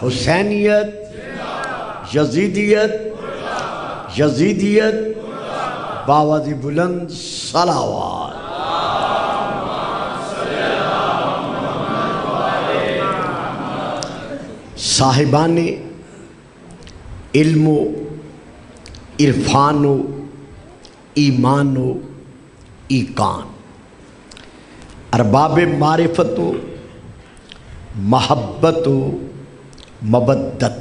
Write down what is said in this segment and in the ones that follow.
حسینیت، یزیدیت، یزیدیت، باواد بلند صلوات۔ صاحبان علم و عرفان و ایمان و ایقان، ارباب معرفت و محبت و مودت،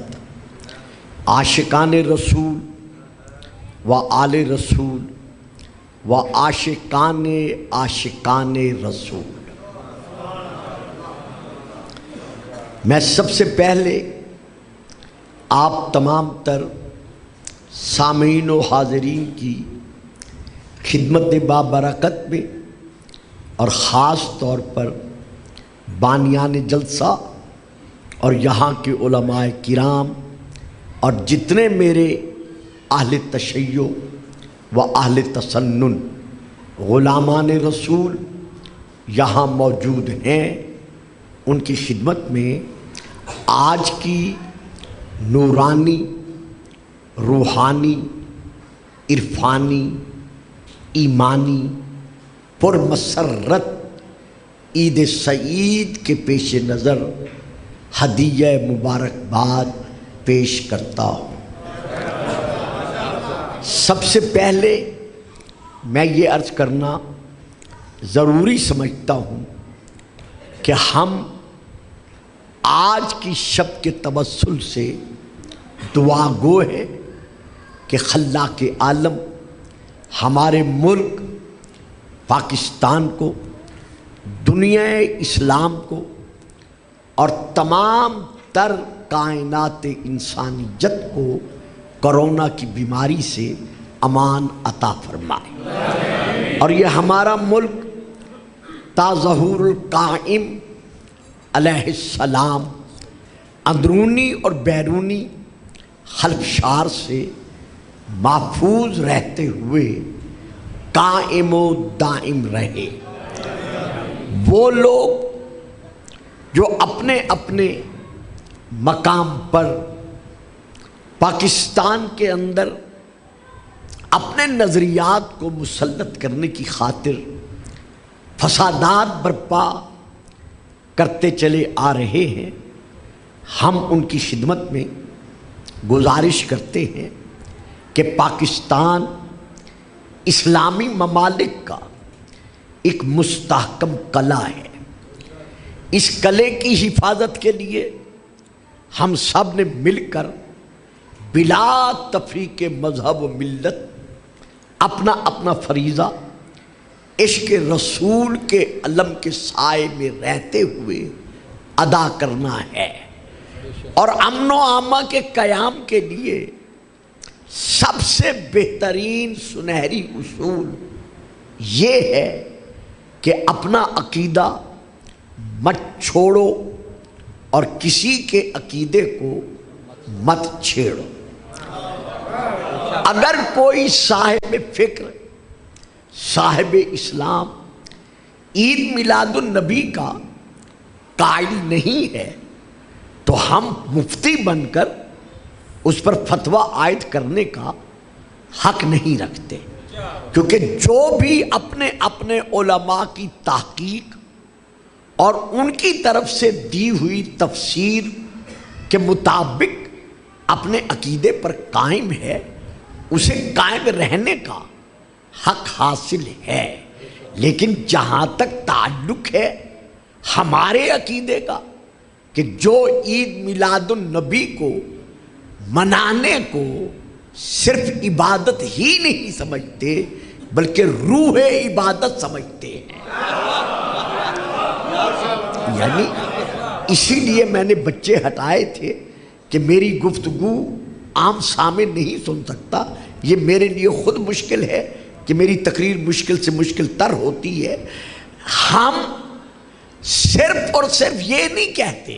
عاشقان رسول و آل رسول و عاشقان رسول۔ میں سب سے پہلے آپ تمام تر سامعین و حاضرین کی خدمت بابرکت میں اور خاص طور پر بانیان جلسہ اور یہاں کے علماء کرام اور جتنے میرے اہل تشیع و اہل تسنن غلامان رسول یہاں موجود ہیں، ان کی خدمت میں آج کی نورانی، روحانی، عرفانی، ایمانی، پرمسرت عید سعید کے پیش نظر ہدیہ مبارکباد پیش کرتا ہوں۔ سب سے پہلے میں یہ عرض کرنا ضروری سمجھتا ہوں کہ ہم آج کی شب کے توسل سے دعا گو ہے کہ خلاق عالم ہمارے ملک پاکستان کو، دنیا اسلام کو اور تمام تر کائنات انسانیت کو کرونا کی بیماری سے امان عطا فرمائے، اور یہ ہمارا ملک تا ظہور القائم علیہ السلام اندرونی اور بیرونی خلفشار سے محفوظ رہتے ہوئے قائم و دائم رہے۔ وہ لوگ جو اپنے اپنے مقام پر پاکستان کے اندر اپنے نظریات کو مسلط کرنے کی خاطر فسادات برپا کرتے چلے آ رہے ہیں، ہم ان کی خدمت میں گزارش کرتے ہیں کہ پاکستان اسلامی ممالک کا ایک مستحکم قلعہ ہے۔ اس قلعے کی حفاظت کے لیے ہم سب نے مل کر بلا تفریق مذہب و ملت اپنا اپنا فریضہ عشق رسول کے علم کے سائے میں رہتے ہوئے ادا کرنا ہے، اور امن و امان کے قیام کے لیے سب سے بہترین سنہری اصول یہ ہے کہ اپنا عقیدہ مت چھوڑو اور کسی کے عقیدے کو مت چھیڑو۔ اگر کوئی صاحب فکر، صاحب اسلام عید میلاد النبی کا قائل نہیں ہے تو ہم مفتی بن کر اس پر فتویٰ عائد کرنے کا حق نہیں رکھتے، کیونکہ جو بھی اپنے اپنے علماء کی تحقیق اور ان کی طرف سے دی ہوئی تفسیر کے مطابق اپنے عقیدے پر قائم ہے، اسے قائم رہنے کا حق حاصل ہے۔ لیکن جہاں تک تعلق ہے ہمارے عقیدے کا کہ جو عید میلاد النبی کو منانے کو صرف عبادت ہی نہیں سمجھتے بلکہ روح عبادت سمجھتے ہیں، یعنی اسی لیے میں نے بچے ہٹائے تھے کہ میری گفتگو عام سامع نہیں سن سکتا، یہ میرے لیے خود مشکل ہے کہ میری تقریر مشکل سے مشکل تر ہوتی ہے۔ ہم صرف اور صرف یہ نہیں کہتے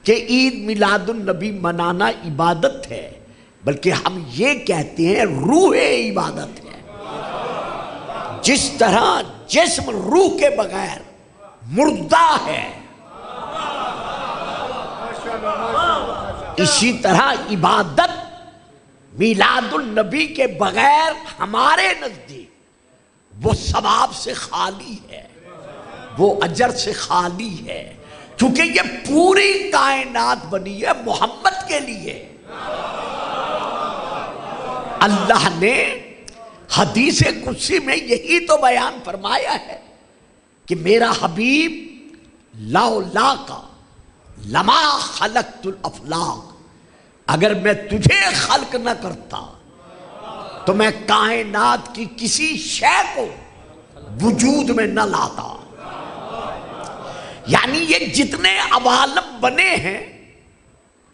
کہ عید میلاد النبی منانا عبادت ہے، بلکہ ہم یہ کہتے ہیں روح عبادت ہے۔ جس طرح جسم روح کے بغیر مردہ ہے، اسی طرح عبادت میلاد النبی کے بغیر ہمارے نزدیک وہ ثواب سے خالی ہے، وہ اجر سے خالی ہے، کیونکہ یہ پوری کائنات بنی ہے محمد کے لیے۔ اللہ نے حدیث قدسی میں یہی تو بیان فرمایا ہے کہ میرا حبیب لولاک لما خلقت الافلاق، اگر میں تجھے خلق نہ کرتا تو میں کائنات کی کسی شے کو وجود میں نہ لاتا۔ یعنی یہ جتنے عوالم بنے ہیں،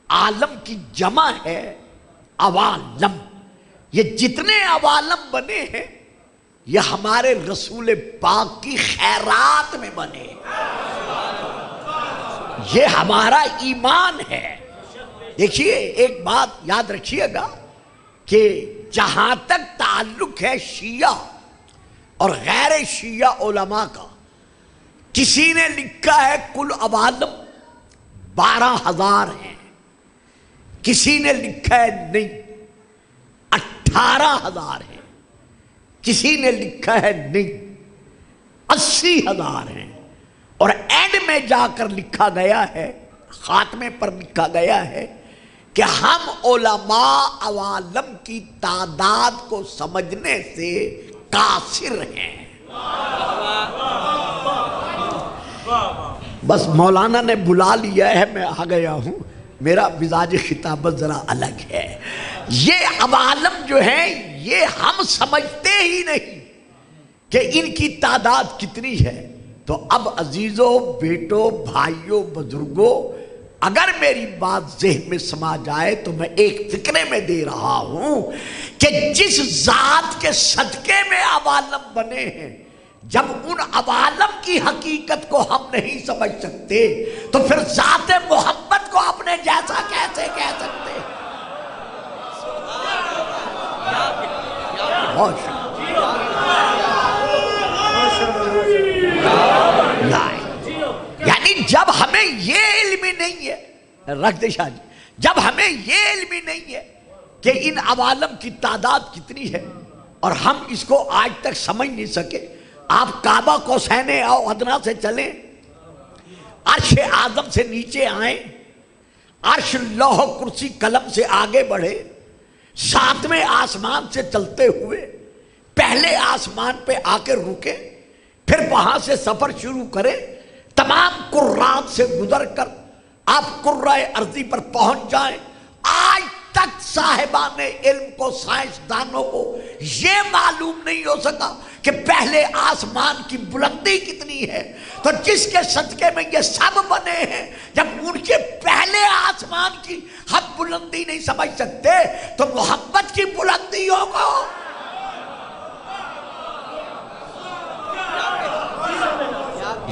عالم کی جمع ہے عوالم، یہ جتنے عوالم بنے ہیں یہ ہمارے رسول پاک کی خیرات میں بنے، یہ ہمارا ایمان ہے۔ دیکھیے ایک بات یاد رکھیے گا کہ جہاں تک تعلق ہے شیعہ اور غیر شیعہ علماء کا، کسی نے لکھا ہے کل عوالم 12,000 ہیں، کسی نے لکھا ہے نہیں 18,000 ہیں، کسی نے لکھا ہے نہیں 80,000 ہیں، اور اینڈ میں جا کر لکھا گیا ہے، خاتمے پر لکھا گیا ہے کہ ہم علماء عوالم کی تعداد کو سمجھنے سے قاصر ہیں۔ بس مولانا نے بلا لیا ہے، میں آ گیا ہوں، میرا مزاج خطابت ذرا الگ ہے۔ یہ عوالم جو ہیں یہ ہم سمجھتے ہی نہیں کہ ان کی تعداد کتنی ہے۔ تو اب عزیزوں، بیٹوں، بھائیوں، بزرگوں، اگر میری بات ذہن میں سما جائے تو میں ایک فکرے میں دے رہا ہوں کہ جس ذات کے صدقے میں عوالم بنے ہیں، جب ان عوالم کی حقیقت کو ہم نہیں سمجھ سکتے تو پھر ذات محمد کو اپنے جیسا کیسے کہہ سکتے؟ یعنی جب ہمیں یہ علم ہی نہیں ہے، رکھ دے شاہ جی، جب ہمیں یہ علم ہی نہیں ہے کہ ان عوالم کی تعداد کتنی ہے اور ہم اس کو آج تک سمجھ نہیں سکے، آپ کعبہ قوسین او ادنیٰ سے چلیں، عرش اعظم سے نیچے آئیں، عرش لوح کرسی قلم سے آگے بڑھے، 7ویں آسمان سے چلتے ہوئے پہلے آسمان پہ آ کے رکے، پھر وہاں سے سفر شروع کرے، تمام قرات سے گزر کر آپ قرۂ ارضی پر پہنچ جائیں۔ آج تک صاحبان علم کو، سائنسدانوں کو یہ معلوم نہیں ہو سکا کہ پہلے آسمان کی بلندی کتنی ہے۔ تو جس کے صدقے میں یہ سب بنے ہیں، جب ان کے پہلے آسمان کی ہم بلندی نہیں سمجھ سکتے تو محمد کی بلندی ہوگا۔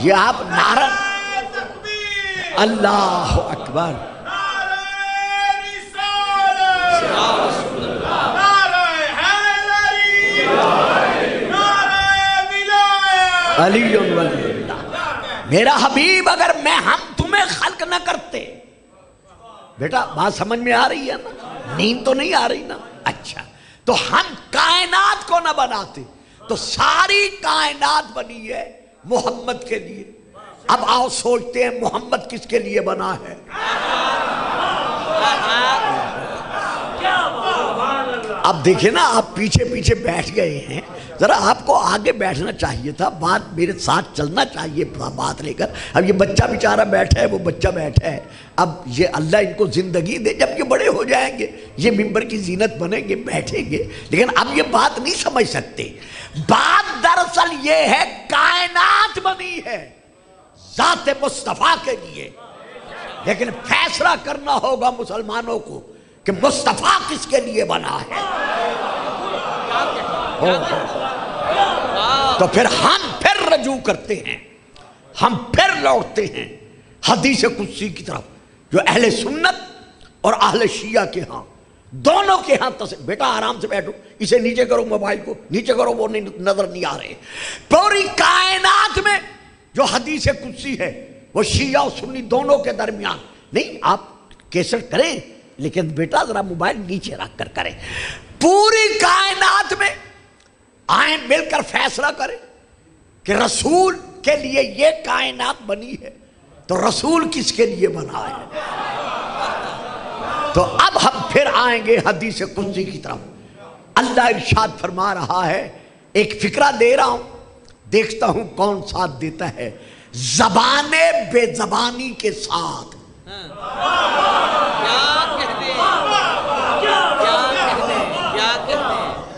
یہ آپ نعرہ اللہ اکبر، علی ولی اللہ، میرا حبیب اگر ہم تمہیں خلق نہ کرتے، بیٹا بات سمجھ میں آ رہی ہے نا؟ نیند تو نہیں آ رہی نا؟ اچھا، تو ہم کائنات کو نہ بناتے تو ساری کائنات بنی ہے محمد کے لیے۔ اب آؤ سوچتے ہیں محمد کس کے لیے بنا ہے؟ اب دیکھیں نا، آپ پیچھے پیچھے بیٹھ گئے ہیں، ذرا آپ کو آگے بیٹھنا چاہیے تھا، بات میرے ساتھ چلنا چاہیے بات لے کر۔ اب یہ بچہ بیچارہ بیٹھا ہے، وہ بچہ بیٹھا ہے، اب یہ اللہ ان کو زندگی دے، جب یہ بڑے ہو جائیں گے یہ ممبر کی زینت بنیں گے، بیٹھیں گے، لیکن اب یہ بات نہیں سمجھ سکتے۔ بات دراصل یہ ہے کائنات بنی ہے ذات مصطفیٰ کے لیے، لیکن فیصلہ کرنا ہوگا مسلمانوں کو کہ مصطفیٰ کس کے لیے بنا ہے۔ تو پھر ہم پھر رجوع کرتے ہیں، ہم پھر لوٹتے ہیں حدیث قدسی کی طرف، جو اہل سنت اور اہل شیعہ کے ہاں، دونوں کے ہاں بیٹا آرام سے بیٹھو، اسے نیچے کرو، موبائل کو نیچے کرو، وہ نظر نہیں آ رہے۔ پوری کائنات میں جو حدیث قدسی ہے وہ شیعہ اور سنی دونوں کے درمیان نہیں، آپ کیسٹ کریں لیکن بیٹا ذرا موبائل نیچے رکھ کر کریں. پوری کائنات میں آئیں مل کر فیصلہ کریں کہ رسول کے لیے یہ کائنات بنی ہے تو رسول کس کے لیے بنا ہے. تو اب ہم پھر آئیں گے حدیث قدسی کی طرف. اللہ ارشاد فرما رہا ہے, ایک فکرہ دے رہا ہوں, دیکھتا ہوں کون ساتھ دیتا ہے. زبان بے زبانی کے ساتھ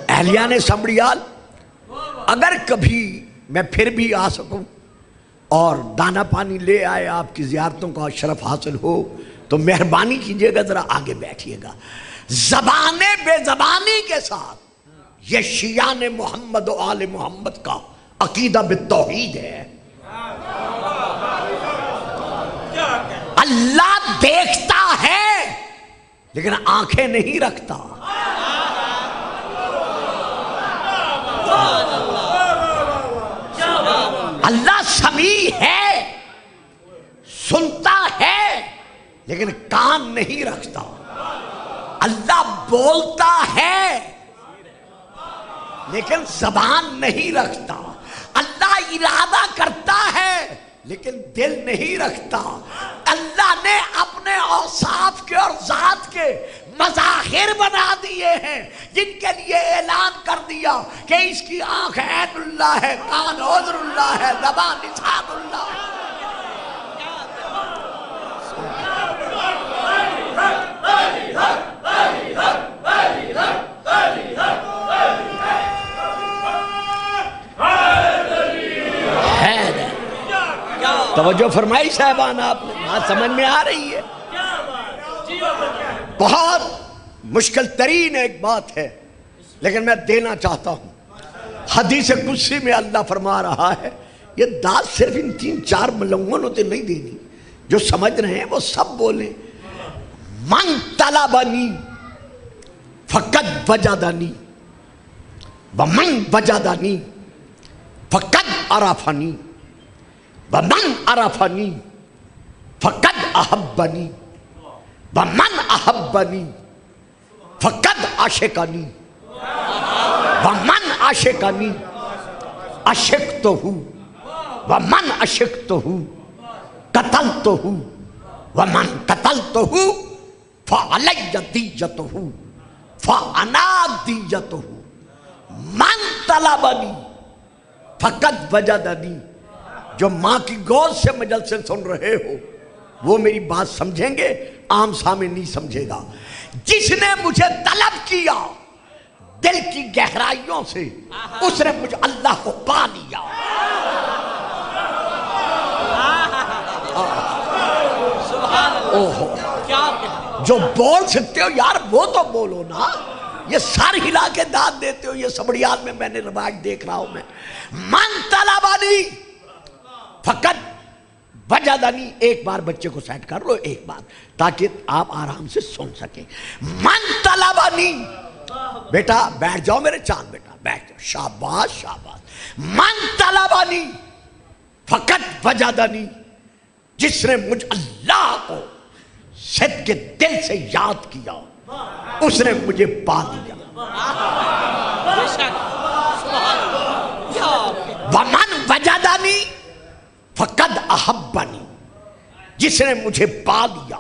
اہلیان سمڑیال, اگر کبھی میں پھر بھی آ سکوں اور دانا پانی لے آئے, آپ کی زیارتوں کا شرف حاصل ہو, تو مہربانی کیجئے گا ذرا آگے بیٹھیے گا. زبان بے زبانی کے ساتھ یہ شیعان محمد و آل محمد کا عقیدہ بالتوحید ہے. اللہ دیکھتا ہے لیکن آنکھیں نہیں رکھتا. اللہ سمیع ہے, سنتا ہے لیکن کان نہیں رکھتا. اللہ بولتا ہے لیکن زبان نہیں رکھتا. اللہ ارادہ کرتا ہے لیکن دل نہیں رکھتا. اللہ نے اپنے اوصاف کے اور ذات کے مظاہر بنا دیے ہیں جن کے لیے اعلان کر دیا کہ اس کی آنکھ عین اللہ ہے, کان عذر اللہ ہے, زبان لسان اللہ ہے. توجہ فرمائی صاحبان, آپ نے بات سمجھ میں آ رہی ہے. بہت مشکل ترین ایک بات ہے لیکن میں دینا چاہتا ہوں. حدیث قدسی میں اللہ فرما رہا ہے, یہ داد صرف ان 3-4 ملونوں سے نہیں دینی, جو سمجھ رہے ہیں وہ سب بولیں. من طلبنی فقد وجدنی ومن وجدنی فقد عرفنی ومن عرفنی فقد احبنی ومن احبنی فقد عاشقنی ومن عاشقنی عشقتہ ومن عشقتہ قتلتہ ومن قتلتہ فعلی دیتہ فانا دیتہ. من طلبنی فقد وجدنی. جو ماں کی گود سے مجلس سن رہے ہو وہ میری بات سمجھیں گے, عام سامع نہیں سمجھے گا. جس نے مجھے طلب کیا دل کی گہرائیوں سے, اس نے مجھے اللہ کو پا لیا. جو بول سکتے ہو یار وہ تو بولو نا. یہ سر ہلا کے داد دیتے ہو, یہ سبڑیال میں میں نے رواج دیکھ رہا ہوں میں. من طلبنی فقط وجدنی. ایک بار بچے کو سیٹ کر لو, ایک بار, تاکہ آپ آرام سے سن سکیں. من طلبنی, بیٹا بیٹھ جاؤ میرے چاند, بیٹا بیٹھ جاؤ, شاباش شاباش. من طلبنی فقط وجدنی. جس نے مجھ اللہ کو صدق کے دل سے یاد کیا اس نے مجھے پا لیا. ومن وجدنی فقد احبنی. جس نے مجھے پا لیا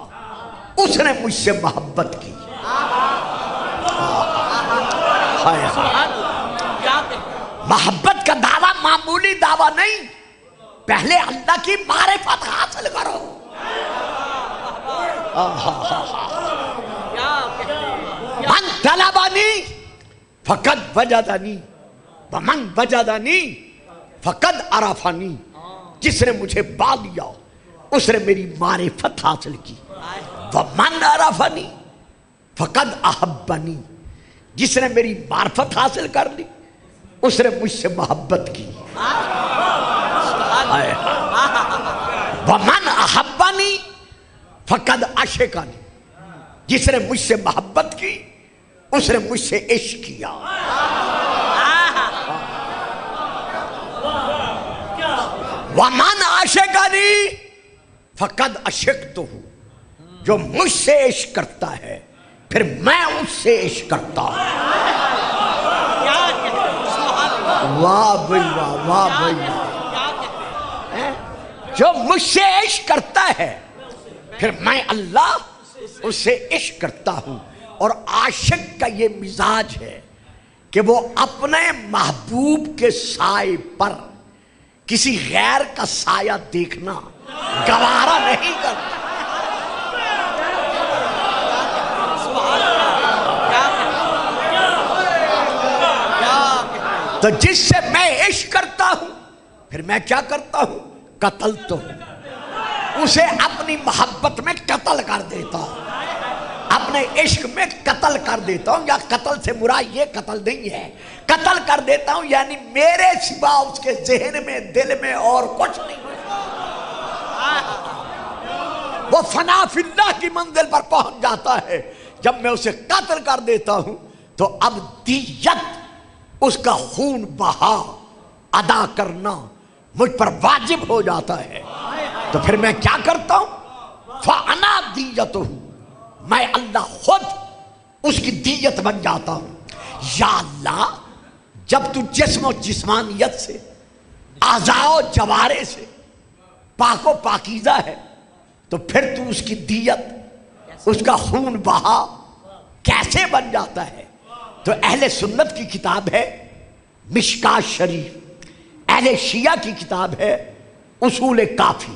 اس نے مجھ سے محبت کی. محبت کا دعویٰ معمولی دعویٰ نہیں, پہلے اللہ کی معرفت حاصل کرو. من طلبنی فقد وجدنی ومن وجدنی فقد عرفنی. جس نے مجھے پا لیا اس نے میری معرفت حاصل کی. ومن عرفنی فقد احبنی. جس نے میری معرفت حاصل کر لی اس نے مجھ سے محبت کی. ومن احبنی فقد عشقنی. جس نے مجھ سے محبت کی اس نے مجھ سے عشق کیا. ومن عشقنی فقد عشقتہ. جو مجھ سے عشق کرتا ہے پھر میں اس سے عشق کرتا ہوں۔ واہ بھائی واہ، واہ بھائی واہ۔ جو مجھ سے عشق کرتا ہے پھر میں اللہ اس سے عشق کرتا ہوں۔ اور عاشق کا یہ مزاج ہے کہ وہ اپنے محبوب کے سائے پر کسی غیر کا سایہ دیکھنا گوارا نہیں کرتا۔ تو جس سے میں عشق کرتا ہوں پھر میں کیا کرتا ہوں؟ قتل تو ہوں، اسے اپنی محبت میں قتل کر دیتا ہوں، اپنے عشق میں قتل کر دیتا ہوں۔ یا قتل سے مراد یہ قتل نہیں ہے، قتل کر دیتا ہوں یعنی میرے سوا اس کے ذہن میں دل میں اور کچھ نہیں، وہ فنا فی اللہ کی منزل پر پہنچ جاتا ہے۔ جب میں اسے قتل کر دیتا ہوں تو اب دیت، اس کا خون بہا ادا کرنا مجھ پر واجب ہو جاتا ہے۔ تو پھر میں کیا کرتا ہوں؟ فَأَنَا دِيَّتُهُ، میں اللہ خود اس کی دیت بن جاتا ہوں۔ یا اللہ، جب تو جسم و جسمانیت سے، اعضاء و جوارے سے پاک و پاکیزہ ہے تو پھر تو اس کی دیت، اس کا خون بہا کیسے بن جاتا ہے؟ تو اہل سنت کی کتاب ہے مشکات شریف، اہل شیعہ کی کتاب ہے اصول کافی،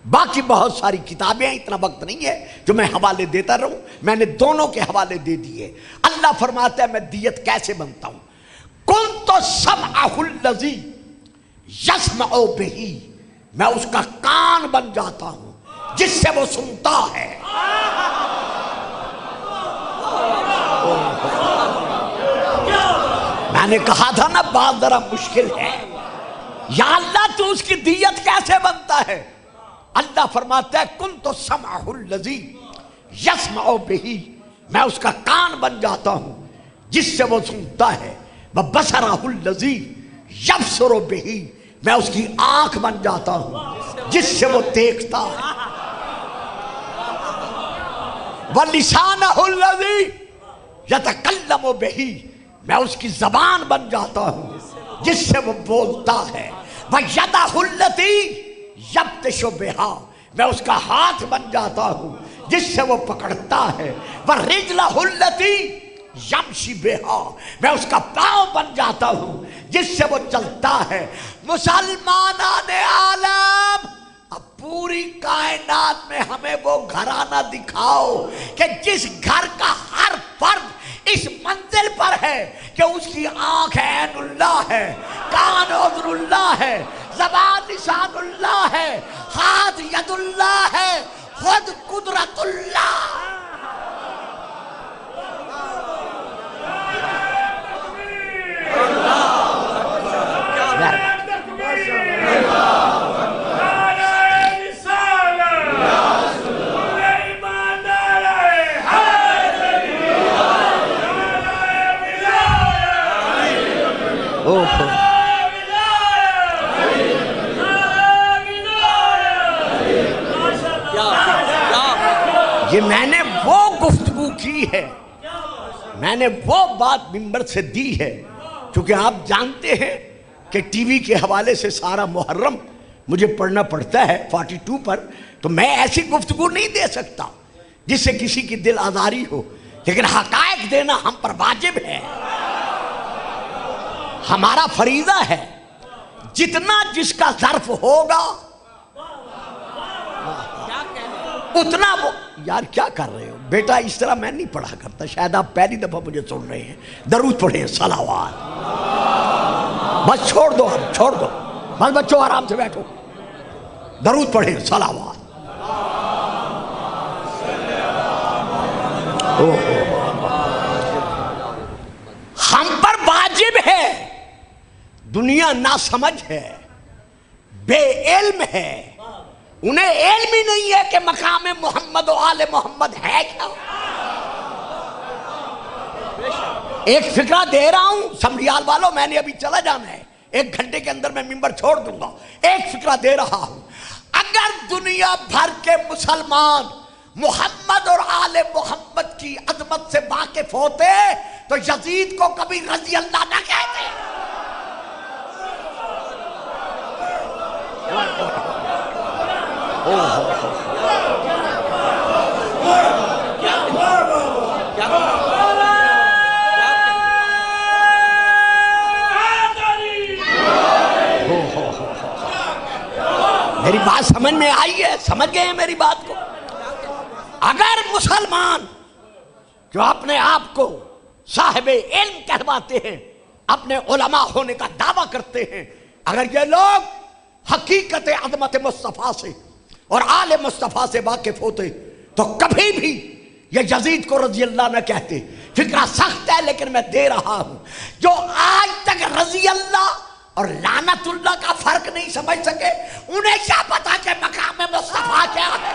باقی بہت ساری کتابیں ہیں، اتنا وقت نہیں ہے جو میں حوالے دیتا رہوں، میں نے دونوں کے حوالے دے دیے۔ اللہ فرماتا ہے میں دیت کیسے بنتا ہوں؟ کنت سمعہ الذی یسمع بہ، میں اس کا کان بن جاتا ہوں جس سے وہ سنتا ہے۔ میں نے کہا تھا نا بات ذرا مشکل ہے۔ یا اللہ تو اس کی دیت کیسے بنتا ہے؟ اللہ فرماتا ہے کنت سمعہ الذی یسمع بہ، میں اس کا کان بن جاتا ہوں جس سے وہ سنتا ہے۔ وبصرہ الذی یبصر بہ، میں اس کی آنکھ بن جاتا ہوں جس سے وہ دیکھتا ہے۔ وَلِسَانَهُ الَّذِي يَتَكَلَّمُ بِهِ، میں اس کی زبان بن جاتا ہوں جس سے وہ بولتا ہے۔ وَيَدَهُ الَّتِي يَبْطِشُ بِهَا، میں اس کا ہاتھ بن جاتا ہوں جس سے وہ پکڑتا ہے۔ وَرِجْلَهُ الَّتِي يَمْشِي بِهَا، میں اس کا پاؤں بن جاتا ہوں جس سے وہ چلتا ہے۔ مسلمانان عالم، اب پوری کائنات میں ہمیں وہ گھرانہ دکھاؤ کہ جس گھر کا ہر فرد اس منزل پر ہے کہ اس کی آنکھ عین اللہ ہے، کان اذن اللہ ہے، زبان لسان اللہ ہے، ہاتھ ید اللہ ہے، خود قدرت اللہ۔ یہ میں نے وہ گفتگو کی ہے، میں نے وہ بات منبر سے دی ہے، کیونکہ آپ جانتے ہیں کہ ٹی وی کے حوالے سے سارا محرم مجھے پڑھنا پڑتا ہے 42 پر، تو میں ایسی گفتگو نہیں دے سکتا جس سے کسی کی دل آزاری ہو، لیکن حقائق دینا ہم پر واجب ہے، ہمارا فریضہ ہے۔ جتنا جس کا ظرف ہوگا اتنا وہ، یار کیا کر رہے ہو بیٹا؟ اس طرح میں نہیں پڑھا کرتا، شاید آپ پہلی دفعہ مجھے سن رہے ہیں۔ درود پڑھیں، صلوات، بس چھوڑ دو، چھوڑ دو، بس بچوں آرام سے بیٹھو، درود پڑھیں، صلوات۔ ہم پر واجب ہے، دنیا ناسمجھ ہے، بے علم ہے، انہیں علم ہی نہیں ہے کہ مقام محمد و آل محمد ہے کیا۔ ایک فکرہ دے رہا ہوں سمریال والوں، میں نے ابھی چلا جانا ہے، 1 گھنٹے کے اندر میں منبر چھوڑ دوں گا۔ ایک فکرہ دے رہا ہوں، اگر دنیا بھر کے مسلمان محمد اور آل محمد کی عظمت سے واقف ہوتے تو یزید کو کبھی رضی اللہ نہ کہتے. میری بات سمجھ میں آئی ہے؟ سمجھ گئے ہیں میری بات کو؟ اگر مسلمان جو اپنے آپ کو صاحب علم کہواتے ہیں، اپنے علماء ہونے کا دعویٰ کرتے ہیں، اگر یہ لوگ حقیقت عظمت مصطفیٰ سے اور آل مصطفیٰ سے واقف ہوتے تو کبھی بھی یہ یزید کو رضی اللہ نہ کہتے. فکرہ سخت ہے لیکن میں دے رہا ہوں. جو آج تک رضی اللہ اور لعنت اللہ کا فرق نہیں سمجھ سکے، انہیں کیا پتا کہ مقام مصطفیٰ کیا ہے.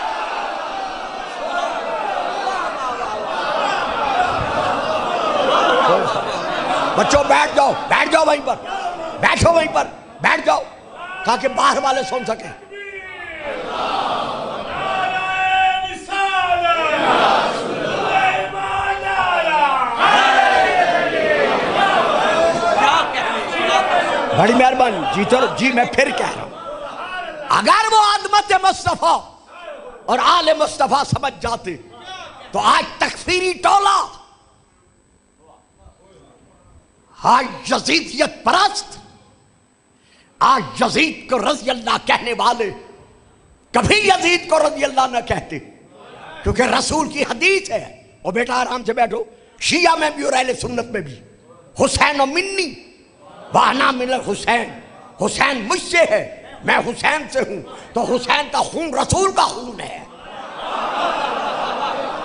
بچوں بیٹھ جاؤ، بیٹھ جاؤ وہیں پر، بیٹھو وہیں پر، بیٹھ جاؤ تاکہ باہر والے سن سکیں. بڑی مہربانی جی. چلو جی میں پھر کہہ رہا ہوں، اگر وہ عظمت مصطفیٰ اور آل مصطفیٰ سمجھ جاتے تو آج تکفیری ٹولہ، آج یزیدیت پرست، آج یزید کو رضی اللہ کہنے والے کبھی یزید کو رضی اللہ نہ کہتے، کیونکہ رسول کی حدیث ہے. اور بیٹا آرام سے بیٹھو، شیعہ میں بھی اور اہل سنت میں بھی، حسین و منی وانا من الحسین، حسین مجھ سے ہے، میں حسین سے ہوں، تو حسین کا خون رسول کا خون ہے.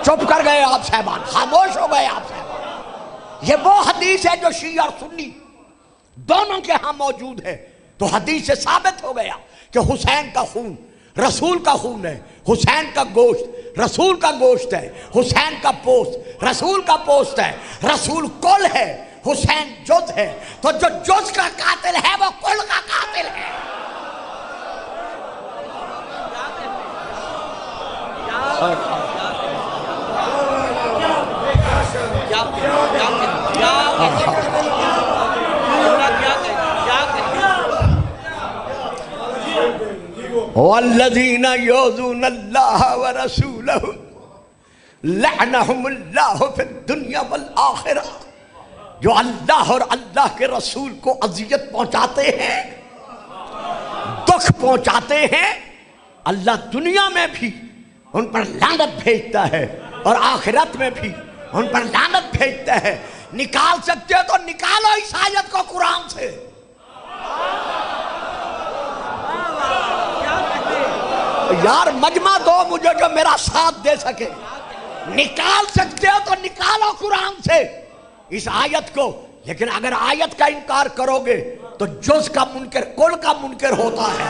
چپ کر گئے آپ صاحبان، خاموش ہو گئے آپ صاحبان. یہ وہ حدیث ہے جو شیعہ اور سنی دونوں کے ہاں موجود ہے. تو حدیث سے ثابت ہو گیا کہ حسین کا خون رسول کا خون ہے، حسین کا گوشت رسول کا گوشت ہے، حسین کا پوست رسول کا پوست ہے. رسول کل ہے، حسین جز ہے، تو جو جز کا قاتل ہے وہ کل کا قاتل ہے. والذین یؤذون اللہ ورسولہ لعنہم اللہ فی الدنیا والآخرہ. جو اللہ اور اللہ کے رسول کو اذیت پہنچاتے ہیں، دکھ پہنچاتے ہیں، اللہ دنیا میں بھی ان پر لعنت بھیجتا ہے اور آخرت میں بھی ان پر لعنت بھیجتا ہے. نکال سکتے ہو تو نکالو اس آیت کو قرآن سے. یار مجمع دو مجھے جو میرا ساتھ دے سکے. نکال سکتے ہو تو نکالو قرآن سے اس آیت کو. لیکن اگر آیت کا انکار کرو گے تو جز کا منکر کل کا منکر ہوتا ہے.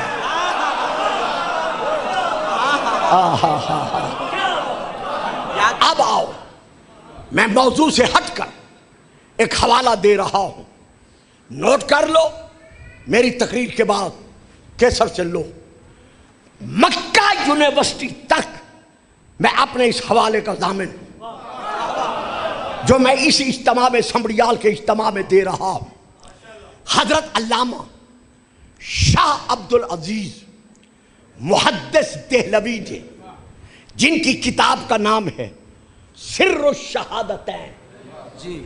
اب آؤ، میں موضوع سے ہٹ کر ایک حوالہ دے رہا ہوں، نوٹ کر لو. میری تقریر کے بعد کیسر سے لو. مکہ یونیورسٹی تک میں اپنے اس حوالے کا ضامن ہوں جو میں اسی اجتماع میں سنبڑیال کے اجتماع میں دے رہا ہوں. حضرت علامہ شاہ عبد العزیز محدث دہلوی جی، جن کی کتاب کا نام ہے سر الشہادتین،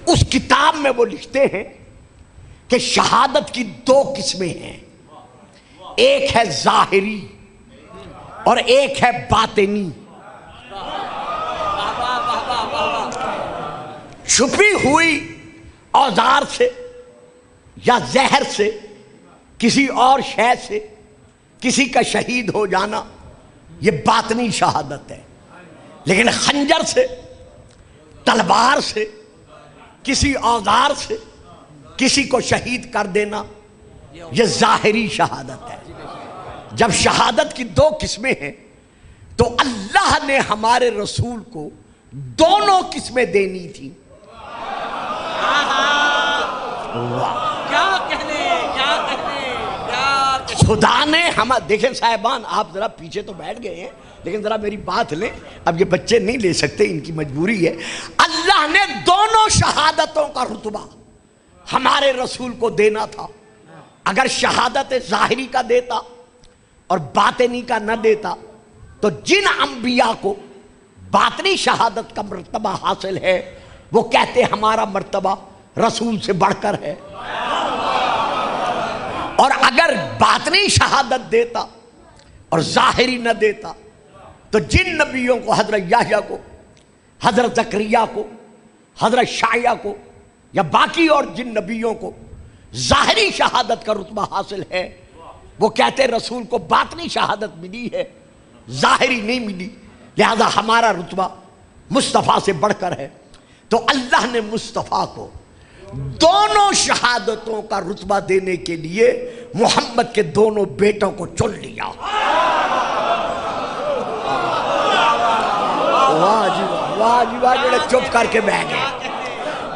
اس کتاب میں وہ لکھتے ہیں کہ شہادت کی دو قسمیں ہیں، ایک ہے ظاہری اور ایک ہے باطنی. چھپی ہوئی اوزار سے یا زہر سے، کسی اور شے سے کسی کا شہید ہو جانا یہ باطنی شہادت ہے. لیکن خنجر سے، تلوار سے، کسی اوزار سے کسی کو شہید کر دینا یہ ظاہری شہادت ہے. جب شہادت کی دو قسمیں ہیں تو اللہ نے ہمارے رسول کو دونوں قسمیں دینی تھی. خدا نے ہم دیکھیں صاحبان، آپ ذرا پیچھے تو بیٹھ گئے ہیں، لیکن ذرا میری بات لیں، اب یہ بچے نہیں لے سکتے، ان کی مجبوری ہے۔ اللہ نے دونوں شہادتوں کا رتبہ ہمارے رسول کو دینا تھا۔ اگر شہادت ظاہری کا دیتا اور باطنی کا نہ دیتا تو جن انبیاء کو باطنی شہادت کا مرتبہ حاصل ہے وہ کہتے ہمارا مرتبہ رسول سے بڑھ کر ہے، اور اگر باطنی شہادت دیتا اور ظاہری نہ دیتا تو جن نبیوں کو، حضرت یحییٰ کو، حضرت زکریا کو، حضرت شعیہ کو یا باقی اور جن نبیوں کو ظاہری شہادت کا رتبہ حاصل ہے وہ کہتے رسول کو باطنی شہادت ملی ہے، ظاہری نہیں ملی، لہذا ہمارا رتبہ مصطفیٰ سے بڑھ کر ہے۔ تو اللہ نے مصطفیٰ کو دونوں شہادتوں کا رتبہ دینے کے لیے محمد کے دونوں بیٹوں کو چن لیا۔ واہ جی واہ جی واہ، جڑے چپ کر کے بیٹھ گئے۔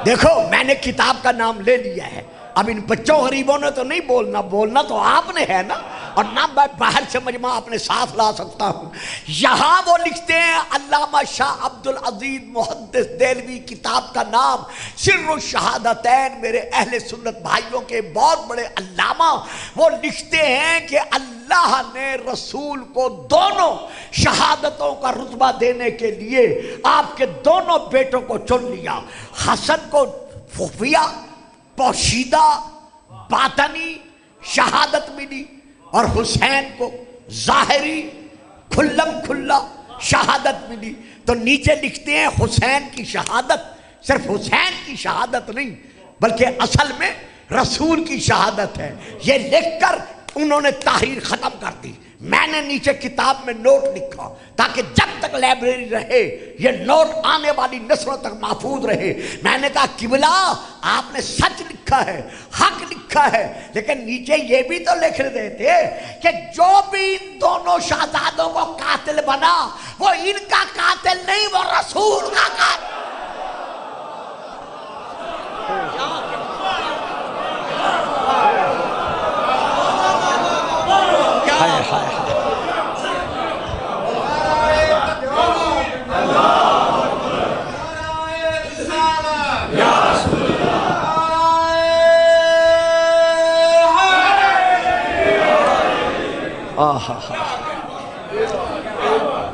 دیکھو میں نے کتاب کا نام لے لیا ہے، اب ان بچوں غریبوں نے تو نہیں بولنا، بولنا تو آپ نے ہے نا، اور نہ میں باہر سے مجمع اپنے ساتھ لا سکتا ہوں۔ یہاں وہ لکھتے ہیں علامہ شاہ عبد العزیز محدث دہلوی، کتاب کا نام سر الشہادتین، میرے اہل سنت بھائیوں کے بہت بڑے علامہ، وہ لکھتے ہیں کہ اللہ نے رسول کو دونوں شہادتوں کا رتبہ دینے کے لیے آپ کے دونوں بیٹوں کو چن لیا۔ حسن کو خفیہ پوشیدہ باطنی شہادت ملی اور حسین کو ظاہری کھلم کھلا شہادت ملی۔ تو نیچے لکھتے ہیں حسین کی شہادت صرف حسین کی شہادت نہیں بلکہ اصل میں رسول کی شہادت ہے۔ یہ لکھ کر انہوں نے تحریر ختم کر دی۔ میں نے نیچے کتاب میں نوٹ لکھا تاکہ جب تک لائبریری رہے یہ نوٹ آنے والی نسلوں تک محفوظ رہے۔ میں نے کہا قبلہ آپ نے سچ لکھا ہے، حق لکھا ہے، لیکن نیچے یہ بھی تو لکھ دیتے کہ جو بھی ان دونوں شہزادوں کو قاتل بنا وہ ان کا قاتل نہیں، وہ رسول کا قاتل۔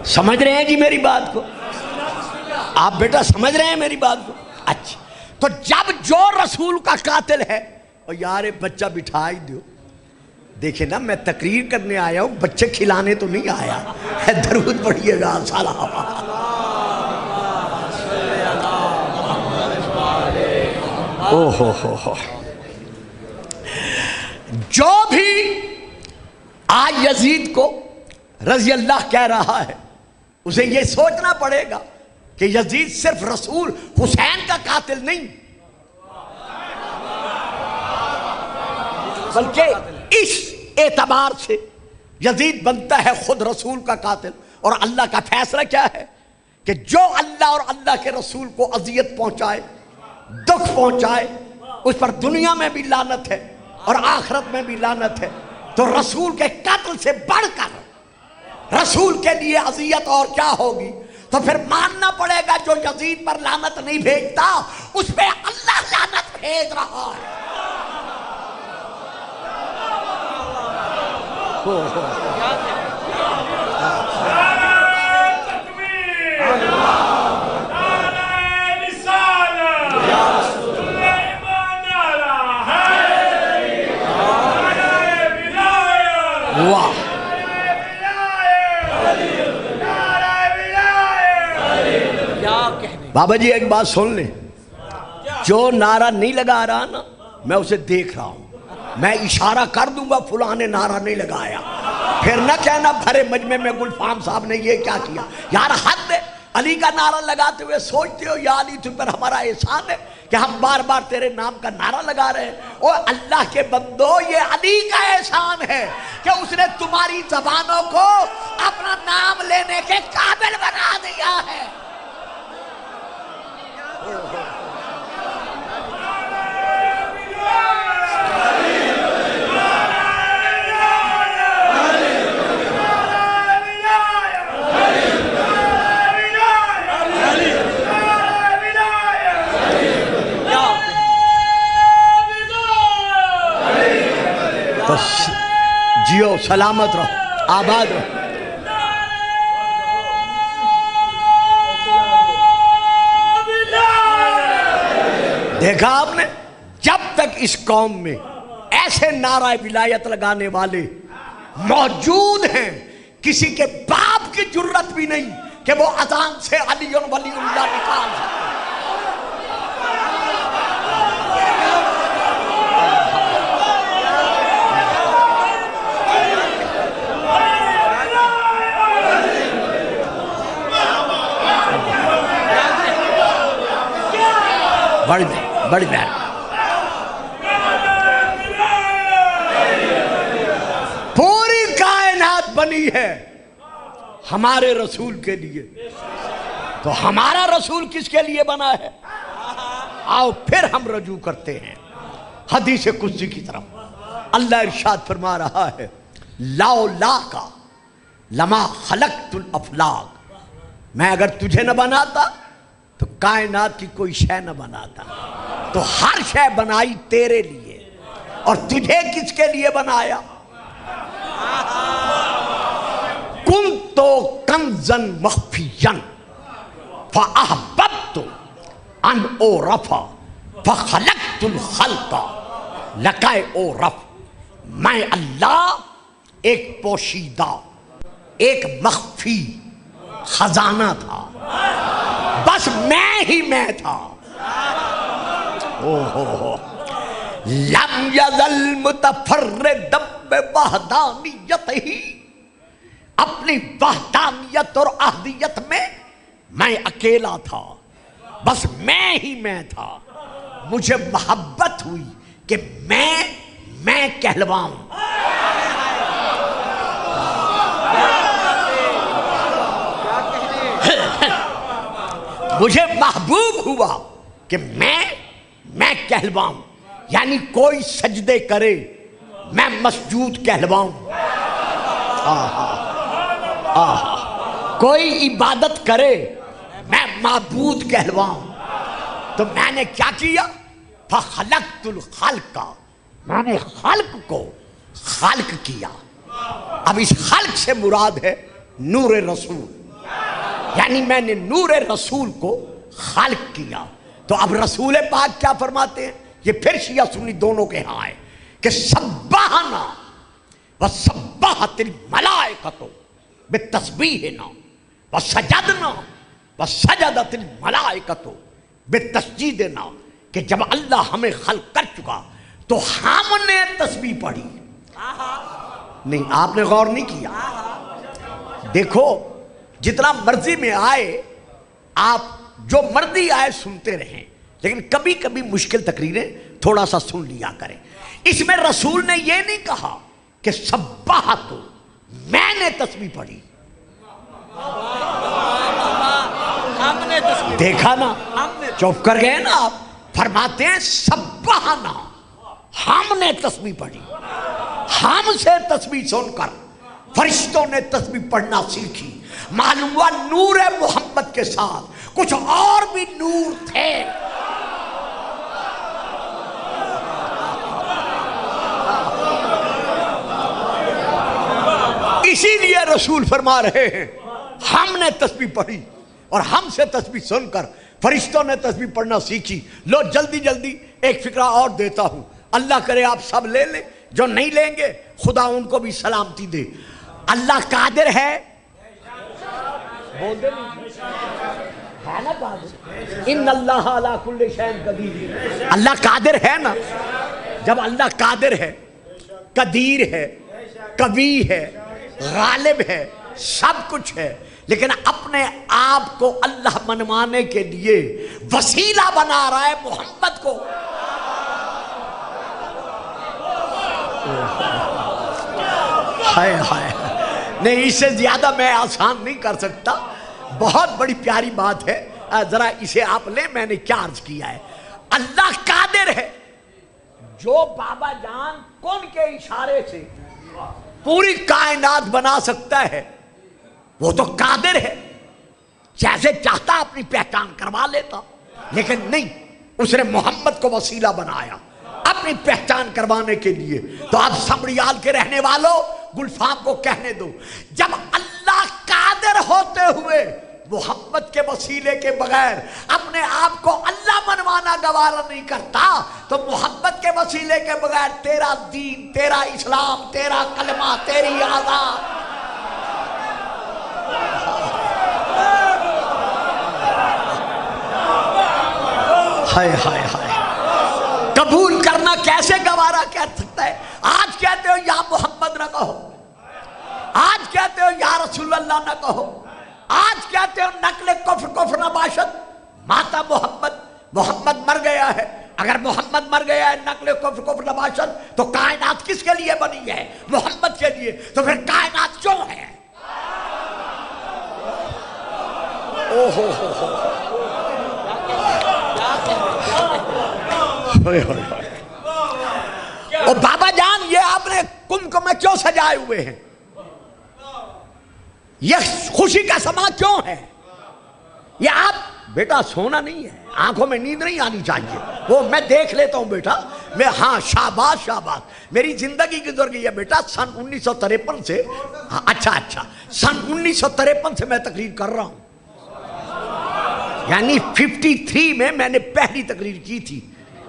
سمجھ رہے ہیں جی میری بات کو؟ آپ بیٹا سمجھ رہے ہیں میری بات کو؟ اچھا، تو جب جو رسول کا قاتل ہے، اور یار بچہ بٹھا ہی دو، دیکھیں نا میں تقریر کرنے آیا ہوں، بچے کھلانے تو نہیں آیا۔ درود پڑھیے گا سلام۔ جو بھی آج یزید کو رضی اللہ کہہ رہا ہے اسے یہ سوچنا پڑے گا کہ یزید صرف رسول حسین کا قاتل نہیں بلکہ اس اعتبار سے یزید بنتا ہے خود رسول کا قاتل۔ اور اللہ کا فیصلہ کیا ہے کہ جو اللہ اور اللہ کے رسول کو اذیت پہنچائے، دکھ پہنچائے، اس پر دنیا میں بھی لعنت ہے اور آخرت میں بھی لعنت ہے۔ تو رسول کے قتل سے بڑھ کر رسول کے لیے اذیت اور کیا ہوگی؟ تو پھر ماننا پڑے گا جو یزید پر لعنت نہیں بھیجتا اس پہ اللہ لعنت بھیج رہا ہے۔ بابا جی ایک بات سن لیں، جو نعرہ نہیں لگا رہا نا میں اسے دیکھ رہا ہوں، میں اشارہ کر دوں گا فلاں نے نعرہ نہیں لگایا، پھر نہ کہنا بھرے مجمع میں گلفام صاحب نے یہ کیا کیا۔ یار حد ہے، علی کا نعرہ لگاتے ہوئے سوچتے ہو یا علی تم پر ہمارا احسان ہے کہ ہم بار بار تیرے نام کا نعرہ لگا رہے ہیں۔ او اللہ کے بندو، یہ علی کا احسان ہے کہ اس نے تمہاری زبانوں کو اپنا نام لینے کے قابل بنا دیا ہے۔ تو جیو، سلامت رہو، آباد رہو۔ دیکھا آپ نے، جب تک اس قوم میں ایسے نعرہ ولایت لگانے والے موجود ہیں، کسی کے باپ کی جرت بھی نہیں کہ وہ اذان سے علی ولی اللہ نکال سکے۔ بڑی بہن پوری کائنات بنی ہے ہمارے رسول کے لیے، تو ہمارا رسول کس کے لیے بنا ہے؟ آؤ پھر ہم رجوع کرتے ہیں حدیث قدسی کی طرف۔ اللہ ارشاد فرما رہا ہے، لولا کا لما خلقت الافلاق، میں اگر تجھے نہ بناتا تو کائنات کی کوئی شے نہ بناتا، تو ہر شے بنائی تیرے لیے، اور تجھے کس کے لیے بنایا؟ کنت کنزا مخفیا فاحببت ان اعرف فخلقت الخلق لکے اعرف۔ میں اللہ ایک پوشیدہ، ایک مخفی خزانہ تھا، بس میں ہی میں تھا۔ لم یزل متفردا بوحدانیتہ، اپنی وحدانیت اور احدیت میں میں اکیلا تھا، بس میں ہی میں تھا۔ مجھے محبت ہوئی کہ میں کہلواؤں۔ مجھے محبوب ہوا کہ میں کہلواؤں، یعنی کوئی سجدے کرے میں مسجود کہلواؤں، کوئی عبادت کرے میں معبود کہلواؤں۔ تو میں نے کیا کیا؟ فخلقت الخلق، میں نے خلق کو خالق کیا۔ اب اس خلق سے مراد ہے نور رسول، یعنی میں نے نور رسول کو خالق کیا۔ تو اب رسول پاک کیا فرماتے ہیں؟ یہ پھر شیعہ سنی دونوں کے ہاں ہے کہ سبحنا وسبحت الملائکۃ بتسبیحنا وسجدنا وسجدت الملائکۃ بتسجیدنا، کہ جب اللہ ہمیں خلق کر چکا تو ہم نے تسبیح پڑھی۔ نہیں، آپ نے غور نہیں کیا؟ دیکھو، جتنا مرضی میں آئے، آپ جو مرضی آئے سنتے رہیں، لیکن کبھی کبھی مشکل تقریریں تھوڑا سا سن لیا کریں۔ اس میں رسول نے یہ نہیں کہا کہ سبحت، میں نے تسبیح پڑھی۔ دیکھا نا، چپ کر گئے نا آپ۔ فرماتے ہیں سبحنا، ہم نے تسبیح پڑھی۔ ہم سے تسبیح سن کر فرشتوں نے تسبیح پڑھنا سیکھی۔ معلوم ہوا نور محمد کے ساتھ کچھ اور بھی نور تھے۔ اسی لیے رسول فرما رہے ہیں ہم نے تسبیح پڑھی اور ہم سے تسبیح سن کر فرشتوں نے تسبیح پڑھنا سیکھی۔ لو جلدی جلدی ایک فکرہ اور دیتا ہوں، اللہ کرے آپ سب لے لیں، جو نہیں لیں گے خدا ان کو بھی سلامتی دے۔ اللہ قادر ہے، بول دے ہے نا قادر، ان اللہ علی کل شیء قدیر۔ اللہ قادر ہے نا؟ جب اللہ قادر ہے، قدیر ہے، قوی ہے، غالب ہے، سب کچھ ہے، لیکن اپنے آپ کو اللہ منوانے کے لیے وسیلہ بنا رہا ہے محمد کو۔ ہائے ہائے، نہیں، اس سے زیادہ میں آسان نہیں کر سکتا۔ بہت بڑی پیاری بات ہے، ذرا اسے آپ لیں۔ میں نے کیا عرض کیا ہے؟ اللہ قادر ہے، جو بابا جان کن کے اشارے سے پوری کائنات بنا سکتا ہے، وہ تو قادر ہے۔ جیسے چاہتا اپنی پہچان کروا لیتا، لیکن نہیں، اس نے محمد کو وسیلہ بنایا۔ اب اپنی پہچان کروانے کے لیے۔ تو اب سمریال کے رہنے والوں گلفام کو کہنے دو، جب اللہ قادر ہوتے ہوئے محمد کے وسیلے کے بغیر اپنے آپ کو اللہ منوانا گوارا نہیں کرتا، تو محمد کے وسیلے کے بغیر تیرا دین، تیرا اسلام، تیرا کلمہ، تیری آزاد ہائے ہائے ہائے قبول کرنا کیسے گوارا کہہ سکتا ہے؟ آج کہتے ہو یا محمد نہ کہو، آج کہتے ہو یا رسول اللہ نہ کہو، آج کہتے ہو نقل کفر کفر نہ باشد، ماتا محمد مر گیا ہے۔ اگر محمد مر گیا ہے نقل کفر کفر نہ باشد تو کائنات کس کے لیے بنی ہے؟ محمد کے لیے۔ تو پھر کائنات کیوں ہے؟ اور بابا جان یہ آپ نے کمکم میں کیوں سجائے ہوئے ہیں؟ یہ خوشی کا سما کیوں ہے؟ یہ آپ بیٹا سونا نہیں ہے، آنکھوں میں نیند نہیں آنی چاہیے، وہ میں دیکھ لیتا ہوں بیٹا، میں ہاں شاباش شاباش، میری زندگی گزر گئی ہے بیٹا سن 1953 سے، اچھا سن 1953 سے میں تقریر کر رہا ہوں، یعنی 53 میں نے پہلی تقریر کی تھی۔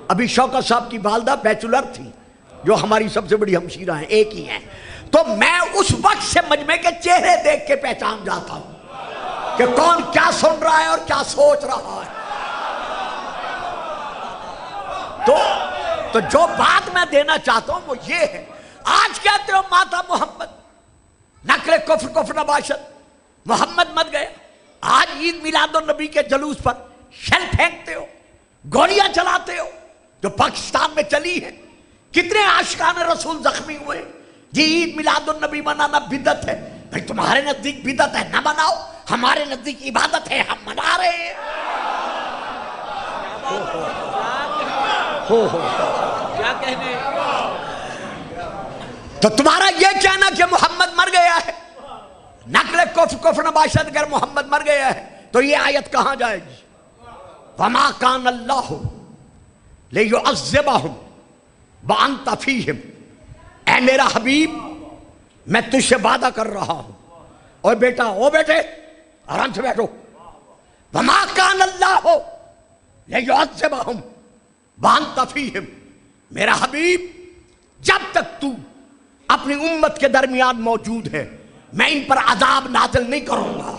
ابھی شوکت صاحب کی والدہ بیچلر تھی جو ہماری سب سے بڑی ہمشیرہ ہیں، ایک ہی ہیں، تو میں اس وقت سے مجمع کے چہرے دیکھ کے پہچان جاتا ہوں کہ کون کیا سن رہا ہے اور کیا سوچ رہا ہے۔ تو جو بات میں دینا چاہتا ہوں وہ یہ ہے، آج کہتے ہو ماتا محمد، نقل کفر کفر نباشد، محمد مت گیا، آج عید میلاد النبی کے جلوس پر شل پھینکتے ہو، گولیاں چلاتے ہو جو پاکستان میں چلی ہیں، کتنے عاشقان رسول زخمی ہوئے، جی عید میلاد النبی منانا بدعت ہے، بھئی تمہارے نزدیک بدعت ہے نہ مناؤ، ہمارے نزدیک عبادت ہے ہم منا رہے ہیں۔ کیا کہنے؟ تو تمہارا یہ کہنا کہ محمد مر گیا ہے، نقل کفر کفر نباشد، اگر محمد مر گیا ہے تو یہ آیت کہاں جائے گی؟ وَمَا كَانَ اللَّهُ لِيُعَذِّبَهُمْ وَأَنْتَ فِيهِمْ، اے میرا حبیب میں تجھ سے وعدہ کر رہا ہوں، اور بیٹا او بیٹے آرام سے بیٹھو، وَمَا كَانَ اللَّهُ لِيُعَذِّبَهُمْ وَأَنْتَ فِيهِمْ، میرا حبیب جب تک تو اپنی امت کے درمیان موجود ہے میں ان پر عذاب نازل نہیں کروں گا۔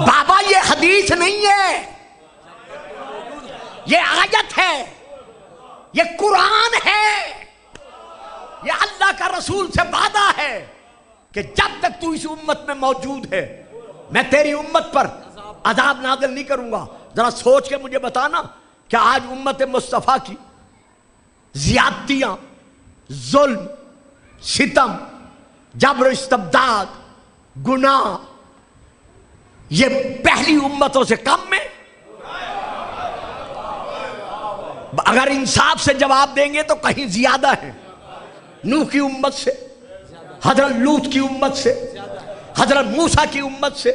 بابا یہ حدیث نہیں ہے، یہ آیت ہے، یہ قرآن ہے، یہ اللہ کا رسول سے وعدہ ہے کہ جب تک تو اس امت میں موجود ہے میں تیری امت پر عذاب نازل نہیں کروں گا۔ ذرا سوچ کے مجھے بتانا کہ آج امت مصطفیٰ کی زیادتیاں، ظلم، ستم، جبر و استبداد، گناہ، یہ پہلی امتوں سے کم میں؟ اگر انصاف سے جواب دیں گے تو کہیں زیادہ ہیں، نوح کی امت سے، حضرت لوط کی امت سے، حضرت موسیٰ کی امت سے،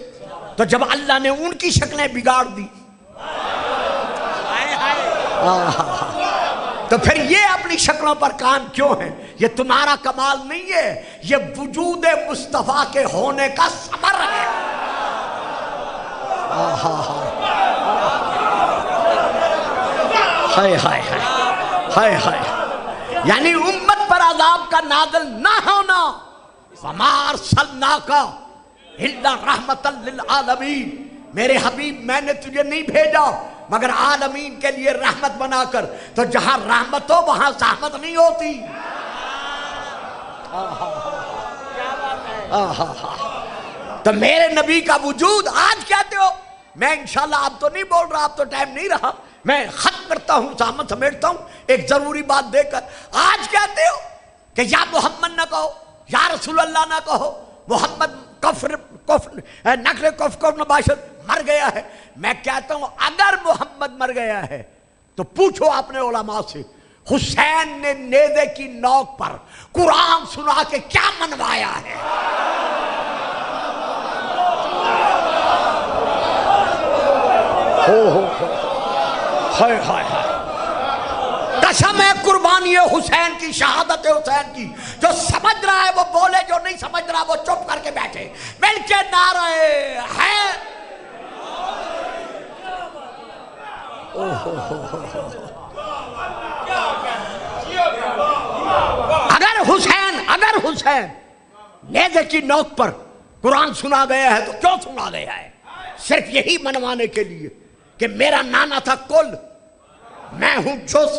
تو جب اللہ نے ان کی شکلیں بگاڑ دی تو پھر یہ اپنی شکلوں پر قائم کیوں ہیں؟ یہ تمہارا کمال نہیں ہے، یہ وجود مصطفیٰ کے ہونے کا ثمر ہے۔ ہائے ہائے ہائے ہائے، یعنی امت پر عذاب کا نازل نہ ہونا، وَمَا أَرْسَلْنَاكَ إِلَّا رَحْمَةً لِلْعَالَمِينَ، میرے حبیب میں نے تجھے نہیں بھیجا مگر عالمین کے لیے رحمت بنا کر، تو جہاں رحمت ہو وہاں زحمت نہیں ہوتی۔ تو میرے نبی کا وجود آج کہتے ہو، میں انشاءاللہ آپ تو نہیں بول رہا، آپ تو ٹائم نہیں رہا، میں ختم کرتا ہوں، زحمت سمیٹتا ہوں ایک ضروری بات دے کر، آج کہتے ہو کہ یا محمد نہ کہو، یا رسول اللہ نہ کہو، محمد نقل کفر نباشد مر گیا ہے۔ میں کہتا ہوں اگر محمد مر گیا ہے تو پوچھو اپنے علماء سے، حسین نے نیزے کی نوک پر قرآن سنا کے کیا منوایا ہے؟ ہائے ہائے ہائے، قسم ہے قربانی حسین کی، شہادت حسین کی، جو سمجھ رہا ہے وہ بولے، جو نہیں سمجھ رہا وہ چپ کر کے بیٹھے، مل کے نعرہ ہے۔ اگر حسین نیزے کی نوک پر قرآن سنا گیا ہے تو کیوں سنا گیا ہے؟ صرف یہی منوانے کے لیے کہ میرا نانا تھا کل، میں ہوں جز۔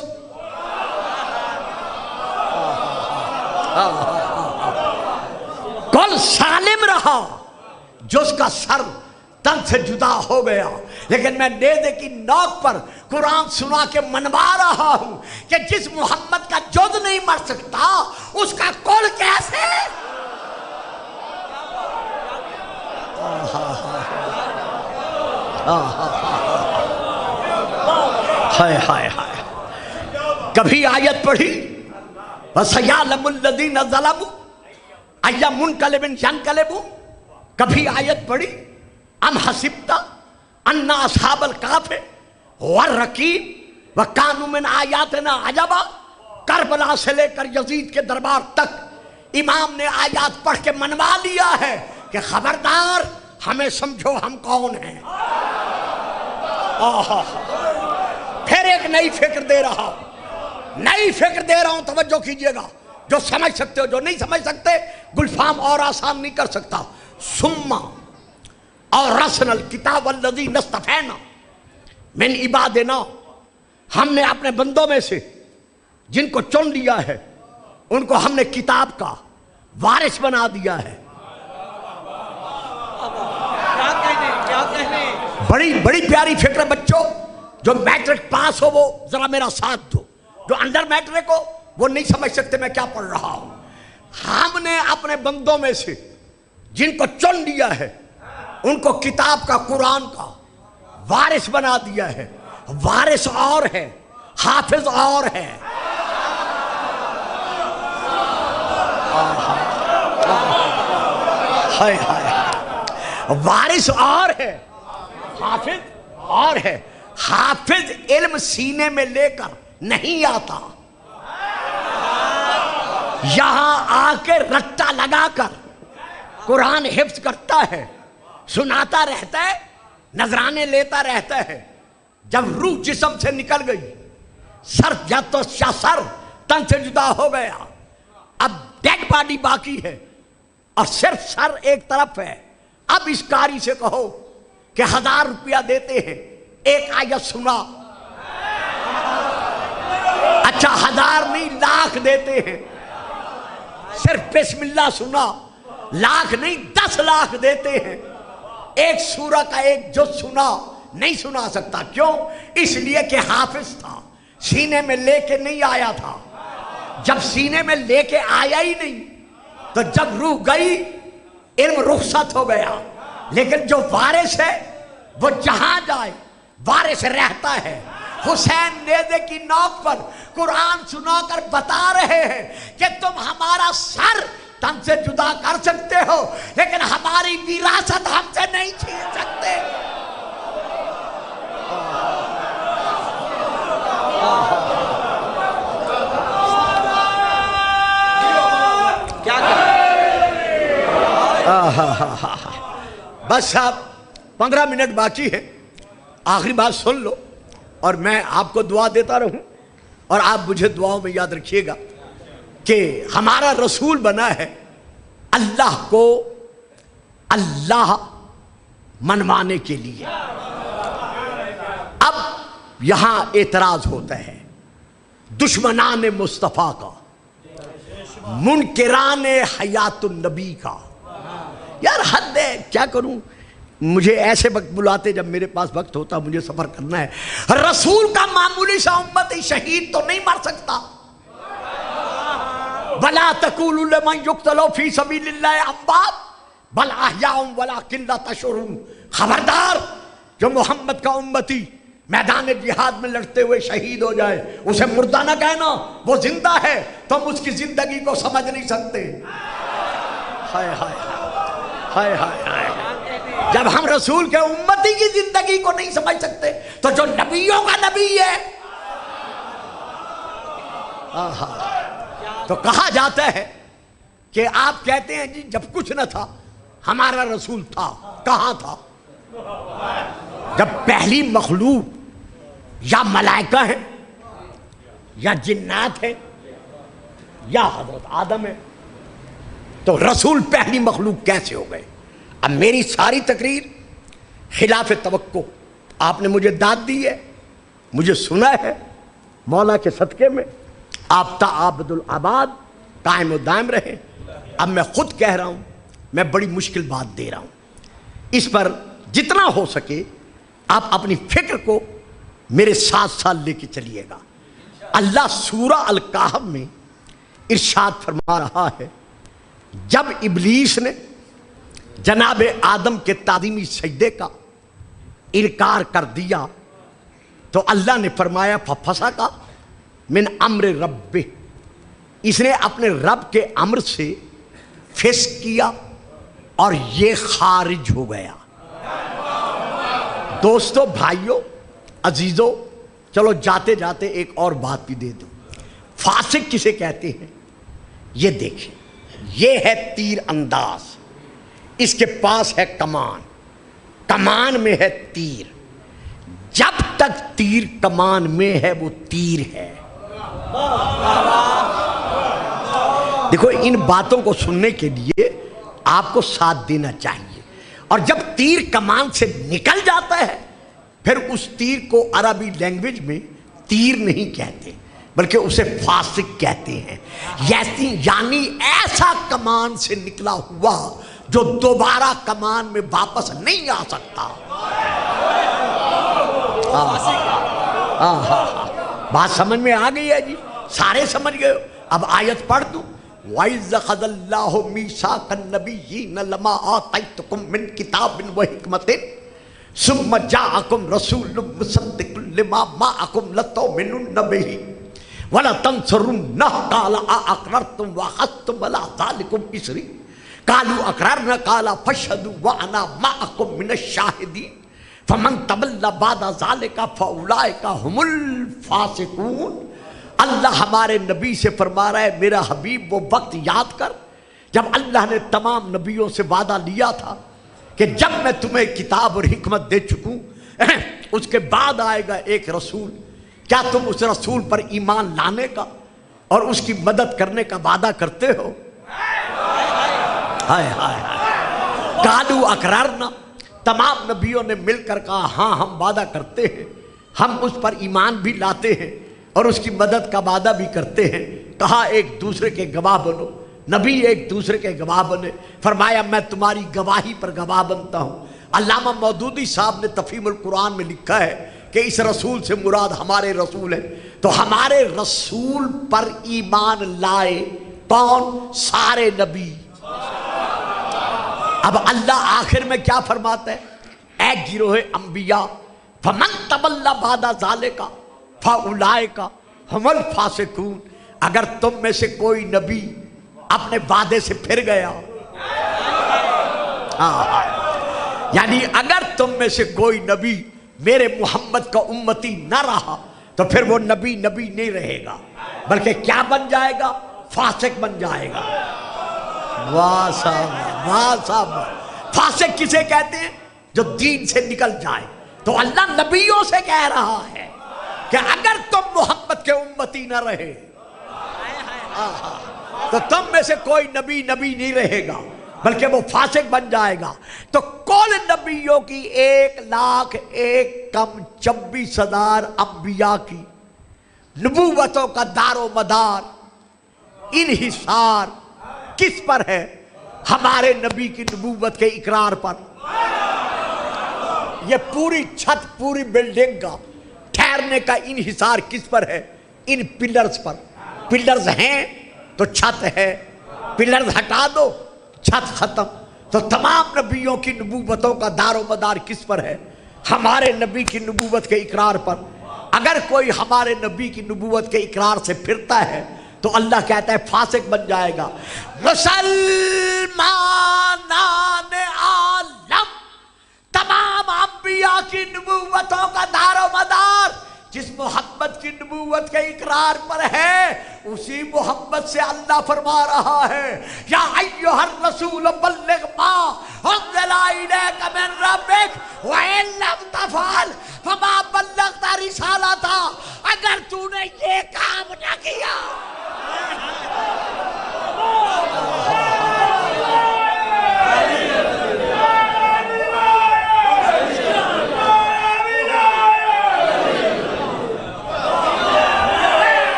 کل سالم رہا، جز کا سر تن سے جدا ہو گیا، لیکن میں نیزے کی نوک پر قرآن سنا کے منوا رہا ہوں کہ جس محمد کا جز نہیں مر سکتا اس کا کل کیسے؟ ہائے ہائے ہائے، کبھی آیت پڑھی وَسَيَعْلَمُ الَّذِينَ ظَلَمُوا أَيَّ مُنْقَلِبٍ يَنْقَلِبُونَ، کبھی آیت پڑھی ام حسبت ان اصحاب الکہف والرقیم وکانوا من آیاتنا عجبا، کربلا سے لے کر یزید کے دربار تک امام نے آیات پڑھ کے منوا لیا ہے کہ خبردار ہمیں سمجھو ہم کون ہیں۔ پھر ایک نئی فکر دے رہا ہوں، توجہ کیجئے گا، جو سمجھ سکتے ہو، جو نہیں سمجھ سکتے گلفام اور آسان نہیں کر سکتا۔ ثم اورثنا الکتاب الذی اصطفینا من عبادنا، ہم نے اپنے بندوں میں سے جن کو چن لیا ہے ان کو ہم نے کتاب کا وارث بنا دیا ہے۔ بڑی پیاری فکر ہے بچوں، جو میٹرک پاس ہو وہ ذرا میرا ساتھ دو، جو انڈر میٹرک ہو وہ نہیں سمجھ سکتے میں کیا پڑھ رہا ہوں۔ ہم نے اپنے بندوں میں سے جن کو چن لیا ہے ان کو کتاب کا، قرآن کا وارث بنا دیا ہے۔ وارث اور ہے، حافظ اور ہے۔ وارث اور ہے، حافظ اور ہے۔ حافظ علم سینے میں لے کر نہیں آتا، یہاں آ کے رٹا لگا کر قرآن حفظ کرتا ہے، سناتا رہتا ہے، نذرانے لیتا رہتا ہے۔ جب روح جسم سے نکل گئی، سر یا تو سر تن سے جدا ہو گیا، اب ڈیڈ باڈی باقی ہے اور صرف سر ایک طرف ہے۔ اب اس قاری سے کہو کہ 1000 روپیہ دیتے ہیں، ایک آیت سنا، اچھا 1000 نہیں لاکھ دیتے ہیں، صرف بسم اللہ سنا، لاکھ نہیں 10 لاکھ دیتے ہیں، ایک سورہ کا ایک جز سنا، نہیں سنا سکتا۔ کیوں؟ اس لیے کہ حافظ تھا، سینے میں لے کے نہیں آیا تھا۔ جب سینے میں لے کے آیا ہی نہیں تو جب روح گئی علم رخصت ہو گیا۔ لیکن جو وارث ہے وہ جہاں جائے وارث رہتا ہے۔ حسین نیزے کی نوک پر قرآن سنا کر بتا رہے ہیں کہ تم ہمارا سر تن سے جدا کر سکتے ہو لیکن ہماری وراثت ہم سے نہیں چھین سکتے۔ بس اب 15 منٹ باقی ہے، آخری بات سن لو اور میں آپ کو دعا دیتا رہوں اور آپ مجھے دعاؤں میں یاد رکھیے گا کہ ہمارا رسول بنا ہے اللہ کو اللہ منوانے کے لیے۔ اب یہاں اعتراض ہوتا ہے دشمنان مصطفیٰ کا، منکران حیات النبی کا۔ یار حد ہے، کیا کروں، مجھے ایسے وقت بلاتے جب میرے پاس وقت ہوتا، مجھے سفر کرنا ہے۔ رسول کا معمولی سا امتی شہید تو نہیں مر سکتا۔ وَلَا تَقُولُوا لِمَنْ يُقْتَلُ فِي سَبِيلِ اللَّهِ أَمْوَاتٌ بَلْ أَحْيَاءٌ وَلَكِنْ لَا تَشْعُرُونَ۔ خبردار، جو محمد کا امتی میدان جہاد میں لڑتے ہوئے شہید ہو جائے اسے مردہ نہ کہنا، وہ زندہ ہے، تم اس کی زندگی کو سمجھ نہیں سکتے۔ ہائے ہائے ہائے ہائے ہائے، جب ہم رسول کے امتی کی زندگی کو نہیں سمجھ سکتے تو جو نبیوں کا نبی ہے، تو کہا جاتا ہے کہ آپ کہتے ہیں جی جب کچھ نہ تھا ہمارا رسول تھا. کہاں تھا؟ جب پہلی مخلوق یا ملائکہ ہے یا جنات ہے یا حضرت آدم ہے، تو رسول پہلی مخلوق کیسے ہو گئے؟ اب میری ساری تقریر خلاف توقع، آپ نے مجھے داد دی ہے، مجھے سنا ہے، مولا کے صدقے میں آپ تا عابد العباد قائم و دائم رہے. اب میں خود کہہ رہا ہوں، میں بڑی مشکل بات دے رہا ہوں، اس پر جتنا ہو سکے آپ اپنی فکر کو میرے ساتھ ساتھ لے کے چلیے گا. اللہ سورہ الکہف میں ارشاد فرما رہا ہے، جب ابلیس نے جناب آدم کے تعظیمی سجدے کا انکار کر دیا تو اللہ نے فرمایا فَفَسَقَ مِنْ أَمْرِ رَبِّهِ، اس نے اپنے رب کے امر سے فسق کیا اور یہ خارج ہو گیا. دوستو، بھائیو، عزیزو، چلو جاتے جاتے ایک اور بات بھی دے دوں. فاسق کسے کہتے ہیں؟ یہ دیکھیں، یہ ہے تیر انداز، اس کے پاس ہے کمان، کمان میں ہے تیر. جب تک تیر کمان میں ہے وہ تیر ہے. دیکھو، ان باتوں کو سننے کے لیے آپ کو ساتھ دینا چاہیے. اور جب تیر کمان سے نکل جاتا ہے پھر اس تیر کو عربی لینگویج میں تیر نہیں کہتے بلکہ اسے فاسق کہتے ہیں. یعنی ایسا کمان سے نکلا ہوا جو دوبارہ کمان میں واپس نہیں آ سکتا. بات سمجھ میں آ گئی ہے جی؟ سارے سمجھ گئے ہو؟ اب آیت پڑھ دوں. وَإِذْ أَخَذَ اللَّهُ مِيثَاقَ النَّبِيِّينَ لَمَا آتَيْتُكُم مِّن كِتَابٍ وَحِكْمَةٍ ثُمَّ جَاءَكُمْ رَسُولٌ مُّصَدِّقٌ لِّمَا مَعَكُمْ لَتُؤْمِنُنَّ بِهِ وَلَتَنصُرُنَّهُ قَالَ أَأَقْرَرْتُمْ وَأَخَذْتُمْ عَلَىٰ ذَٰلِكُمْ إِصْرِي قَالُوا أَقْرَرْنَا قَالَ فَاشْهَدُوا وَأَنَا مَعَكُمْ مِنَ الشَّاهِدِينَ فَمَن تَوَلَّىٰ بَعْدَ ذَٰلِكَ فَأُولَٰئِكَ هُمُ الْفَاسِقُونَ. اللہ ہمارے نبی سے فرما رہا ہے، میرا حبیب وہ وقت یاد کر جب اللہ نے تمام نبیوں سے وعدہ لیا تھا کہ جب میں تمہیں کتاب اور حکمت دے چکوں اس کے بعد آئے گا ایک رسول، کیا تم اس رسول پر ایمان لانے کا اور اس کی مدد کرنے کا وعدہ کرتے ہو؟ ہائے ہائے ہائے. قالوا اقررنا، تمام نبیوں نے مل کر کہا ہاں ہم وعدہ کرتے ہیں، ہم اس پر ایمان بھی لاتے ہیں اور اس کی مدد کا وعدہ بھی کرتے ہیں. کہا ایک دوسرے کے گواہ بنو. نبی ایک دوسرے کے گواہ بنے. فرمایا میں تمہاری گواہی پر گواہ بنتا ہوں. علامہ مودودی صاحب نے تفہیم القرآن میں لکھا ہے کہ اس رسول سے مراد ہمارے رسول ہیں. تو ہمارے رسول پر ایمان لائے کون؟ سارے نبی. اب اللہ آخر میں کیا فرماتا ہے؟ اے گروہ انبیاء فمن تولى بعد ذلك فاولئک هم الفاسقون. اگر تم میں سے کوئی نبی اپنے وعدے سے پھر گیا، یعنی اگر تم میں سے کوئی نبی میرے محمد کا امتی نہ رہا تو پھر وہ نبی نہیں رہے گا بلکہ کیا بن جائے گا؟ فاسق بن جائے گا. واہ صاحب، واہ صاحب. فاسق کسے کہتے ہیں؟ جو دین سے نکل جائے. تو اللہ نبیوں سے کہہ رہا ہے کہ اگر تم محمد کے امتی نہ رہے تو تم میں سے کوئی نبی نہیں رہے گا بلکہ وہ فاسق بن جائے گا. تو کل نبیوں کی 1,01,26,000 انبیاء کی نبوتوں کا دار و مدار انحصار کس پر ہے؟ ہمارے نبی کی نبوت کے اقرار پر. یہ پوری چھت، پوری بلڈنگ کا ٹھہرنے کا انحصار کس پر ہے؟ ان پلرز پر. پلرز ہیں تو چھت ہے، پلرز ہٹا دو چھت ختم. تو تمام نبیوں کی نبوتوں کا دار و مدار کس پر ہے؟ ہمارے نبی کی نبوت کے اقرار پر. اگر کوئی ہمارے نبی کی نبوت کے اقرار سے پھرتا ہے تو اللہ کہتا ہے فاسق بن جائے گا. مسلمان عالم انبیاء کی نبوتوں کا دار و مدار جس محمد کی نبوت کے اقرار پر ہے، اسی محمد سے اللہ فرما رہا ہے یا ایھا الرسول بلغ ما انزل الیک من ربک وان لم تفعل فما بلغت رسالتہ۔ اگر تو نے یہ کام نہ کیا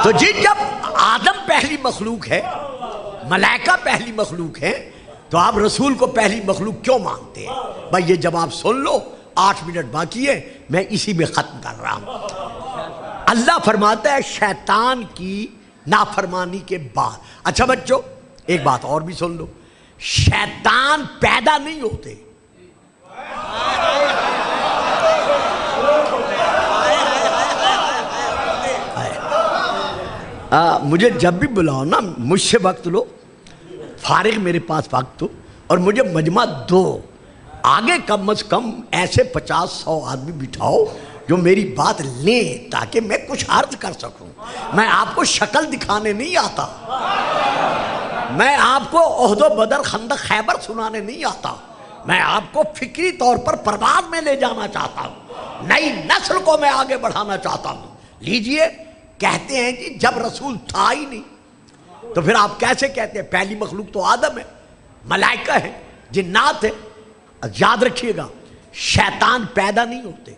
تو جی جب آدم پہلی مخلوق ہے، ملائکہ پہلی مخلوق ہے، تو آپ رسول کو پہلی مخلوق کیوں مانتے ہیں؟ بھائی یہ جواب سن لو، 8 منٹ باقی ہے، میں اسی میں ختم کر رہا ہوں۔ اللہ فرماتا ہے شیطان کی نافرمانی کے بعد۔ اچھا بچوں ایک بات اور بھی سن لو، شیطان پیدا نہیں ہوتے، مجھے جب بھی بلاؤ نا مجھ سے وقت لو، فارغ میرے پاس وقت ہو، اور مجھے مجمع دو، آگے کم از کم ایسے 50-100 آدمی بٹھاؤ جو میری بات لیں تاکہ میں کچھ عرض کر سکوں۔ میں آپ کو شکل دکھانے نہیں آتا، میں آپ کو احد و بدر خندق خیبر سنانے نہیں آتا، میں آپ کو فکری طور پر پرواز میں لے جانا چاہتا ہوں، نئی نسل کو میں آگے بڑھانا چاہتا ہوں۔ لیجئے، کہتے ہیں جی جب رسول تھا ہی نہیں تو پھر آپ کیسے کہتے ہیں پہلی مخلوق تو آدم ہے، ملائکہ ہے، جنات ہے۔ یاد رکھیے گا شیطان پیدا نہیں ہوتے،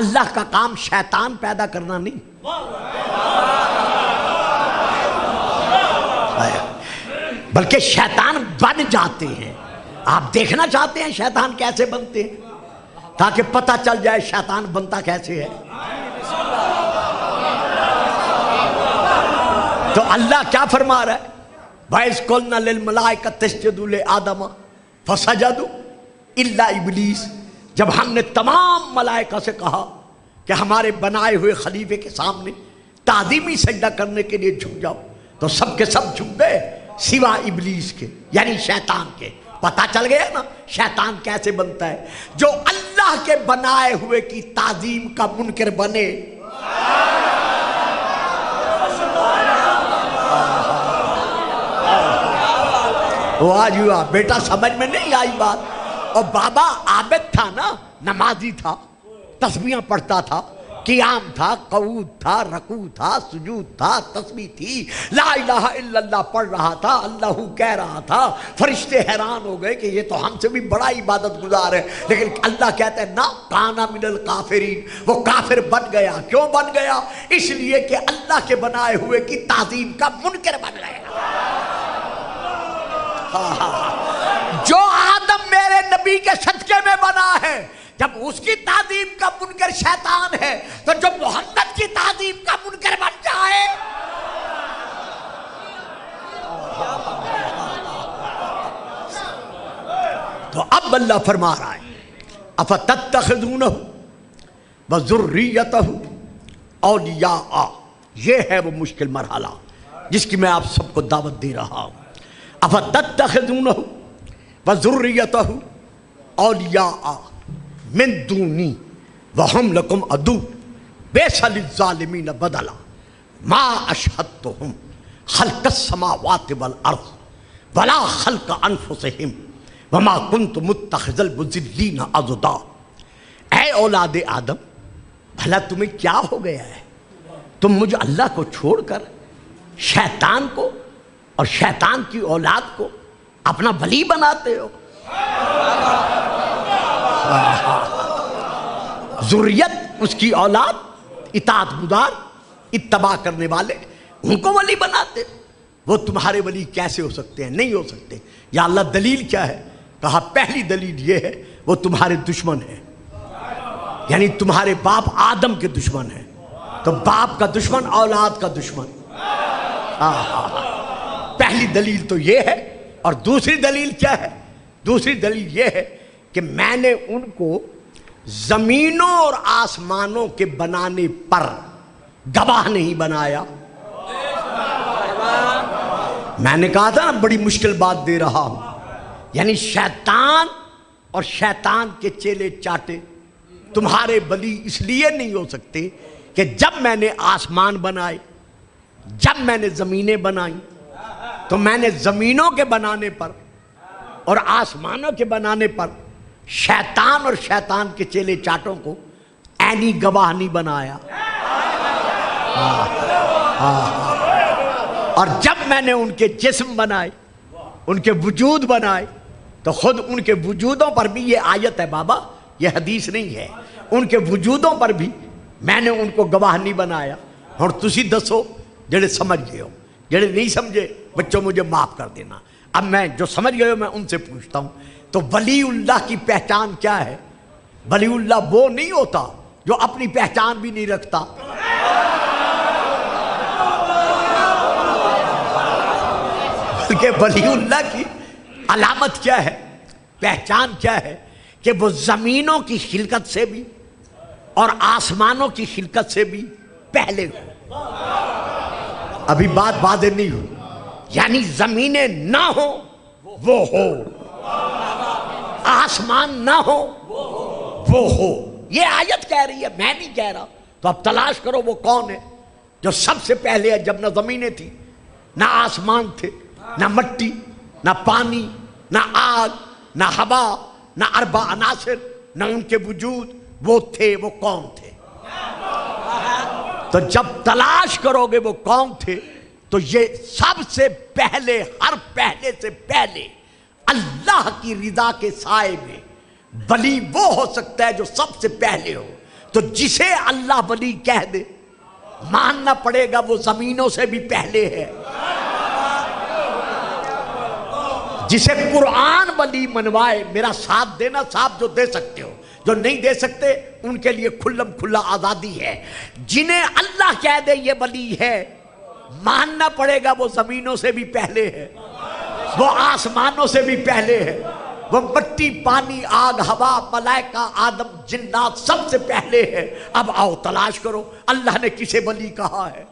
اللہ کا کام شیطان پیدا کرنا نہیں، بلکہ شیطان بن جاتے ہیں۔ آپ دیکھنا چاہتے ہیں شیطان کیسے بنتے ہیں تاکہ پتہ چل جائے شیطان بنتا کیسے ہے؟ تو اللہ کیا فرما رہا ہے؟ وَإِذْ قُلْنَا لِلْمَلَائِكَةِ اسْجُدُوا لِآدَمَ فَسَجَدُوا إِلَّا إِبْلِيسَ، جب ہم نے تمام ملائکہ سے کہا کہ ہمارے بنائے ہوئے خلیفے کے سامنے تعظیمی سجدہ کرنے کے لیے جھک جاؤ، تو سب کے سب جھک گئے سوا ابلیس کے، یعنی شیطان کے۔ پتہ چل گیا نا شیطان کیسے بنتا ہے؟ جو اللہ کے بنائے ہوئے کی تعظیم کا منکر بنے۔ وہ آج ہوا بیٹا سمجھ میں نہیں آئی بات؟ اور بابا عابد تھا نا، نمازی تھا، تسبیحاں پڑھتا تھا، قیام تھا، قعود تھا، رکوع تھا، سجود تھا، تسبیح تھی، لا الہ الا اللہ پڑھ رہا تھا، اللہ کہہ رہا تھا۔ فرشتے حیران ہو گئے کہ یہ تو ہم سے بھی بڑا عبادت گزار ہے، لیکن اللہ کہتا ہے نا کانا من الکافرین، وہ کافر بن گیا۔ کیوں بن گیا؟ اس لیے کہ اللہ کے بنائے ہوئے کی تعظیم کا منکر بن گیا۔ جو آدم میرے نبی کے صدقے میں بنا ہے، جب اس کی تعظیم کا منکر شیطان ہے تو جو محمد کی تعظیم کا منکر بن جائے۔ تو اب اللہ فرما رہا ہے اَفَتَتَّخِذُونَهُ وَذُرِّيَّتَهُ اولیاء، یہ ہے وہ مشکل مرحلہ جس کی میں آپ سب کو دعوت دے رہا ہوں۔ اَفَتَتَّخِذُونَهُ وَذُرِّيَّتَهُ اولیاء من دونی وَهُمْ لَكُمْ عَدُوٌّ بِئْسَ لِلظَّالِمِينَ بَدَلًا مَا أَشْهَدتُّهُمْ خَلْقَ السَّمَاوَاتِ وَالْأَرْضِ وَلَا خَلْقَ أَنفُسِهِمْ وَمَا كُنْتُ مُتَّخِذَ الْمُضِلِّينَ عَضُدًا۔ اے اولاد آدم، بھلا تمہیں کیا ہو گیا ہے؟ تم مجھ اللہ کو چھوڑ کر شیطان کو اور شیطان کی اولاد کو اپنا ولی بناتے ہو۔ ذریت اس کی اولاد، اطاعت گزار، اتباع کرنے والے، ان کو ولی بناتے۔ وہ تمہارے ولی کیسے ہو سکتے ہیں؟ نہیں ہو سکتے۔ یا اللہ دلیل کیا ہے؟ کہا پہلی دلیل یہ ہے وہ تمہارے دشمن ہیں، یعنی تمہارے باپ آدم کے دشمن ہیں۔ تو باپ کا دشمن اولاد کا دشمن۔ پہلی دلیل تو یہ ہے۔ اور دوسری دلیل کیا ہے؟ دوسری دلیل یہ ہے کہ میں نے ان کو زمینوں اور آسمانوں کے بنانے پر گواہ نہیں بنایا۔ میں نے کہا تھا نا بڑی مشکل بات دے رہا ہوں، یعنی شیطان اور شیطان کے چیلے چاٹے تمہارے ولی اس لیے نہیں ہو سکتے کہ جب میں نے آسمان بنائے، جب میں نے زمینیں بنائیں، تو میں نے زمینوں کے بنانے پر اور آسمانوں کے بنانے پر شیطان اور شیطان کے چیلے چاٹوں کو عینی گواہ نہیں بنایا۔ اور جب میں نے ان کے جسم بنائے، ان کے وجود بنائے، تو خود ان کے وجودوں پر بھی یہ آیت ہے بابا، یہ حدیث نہیں ہے، ان کے وجودوں پر بھی میں نے ان کو گواہ نہیں بنایا۔ اور تسی دسو جڑے سمجھ گئے ہو، جڑے نہیں سمجھے بچوں مجھے معاف کر دینا۔ اب میں جو سمجھ گئے ہو میں ان سے پوچھتا ہوں، تو ولی اللہ کی پہچان کیا ہے؟ ولی اللہ وہ نہیں ہوتا جو اپنی پہچان بھی نہیں رکھتا۔ کہ ولی اللہ کی علامت کیا ہے، پہچان کیا ہے؟ کہ وہ زمینوں کی خلقت سے بھی اور آسمانوں کی خلقت سے بھی پہلے ہو۔ ابھی بات واضح نہیں ہوئی، یعنی زمینیں نہ ہو وہ ہو، آسمان نہ ہو وہ ہو، یہ آیت کہہ رہی ہے، میں نہیں کہہ رہا۔ تو اب تلاش کرو وہ کون ہے جو سب سے پہلے ہے، جب نہ زمینیں تھی، نہ آسمان تھے، نہ مٹی، نہ پانی، نہ آگ، نہ ہوا، نہ اربع عناصر، نہ ان کے وجود، وہ تھے، وہ کون تھے؟ تو جب تلاش کرو گے وہ کون تھے، تو یہ سب سے پہلے، ہر پہلے سے پہلے اللہ کی رضا کے سائے میں ولی وہ ہو سکتا ہے جو سب سے پہلے ہو۔ تو جسے اللہ ولی کہہ دے ماننا پڑے گا وہ زمینوں سے بھی پہلے ہے۔ جسے قرآن ولی منوائے، میرا ساتھ دینا صاحب جو دے سکتے ہو، جو نہیں دے سکتے ان کے لیے کھلم کھلا آزادی ہے۔ جنہیں اللہ کہہ دے یہ ولی ہے، ماننا پڑے گا وہ زمینوں سے بھی پہلے ہے، وہ آسمانوں سے بھی پہلے ہے، وہ مٹی، پانی، آگ، ہوا، ملائکہ، آدم، جنات سب سے پہلے ہے۔ اب آؤ تلاش کرو اللہ نے کسے ولی کہا ہے۔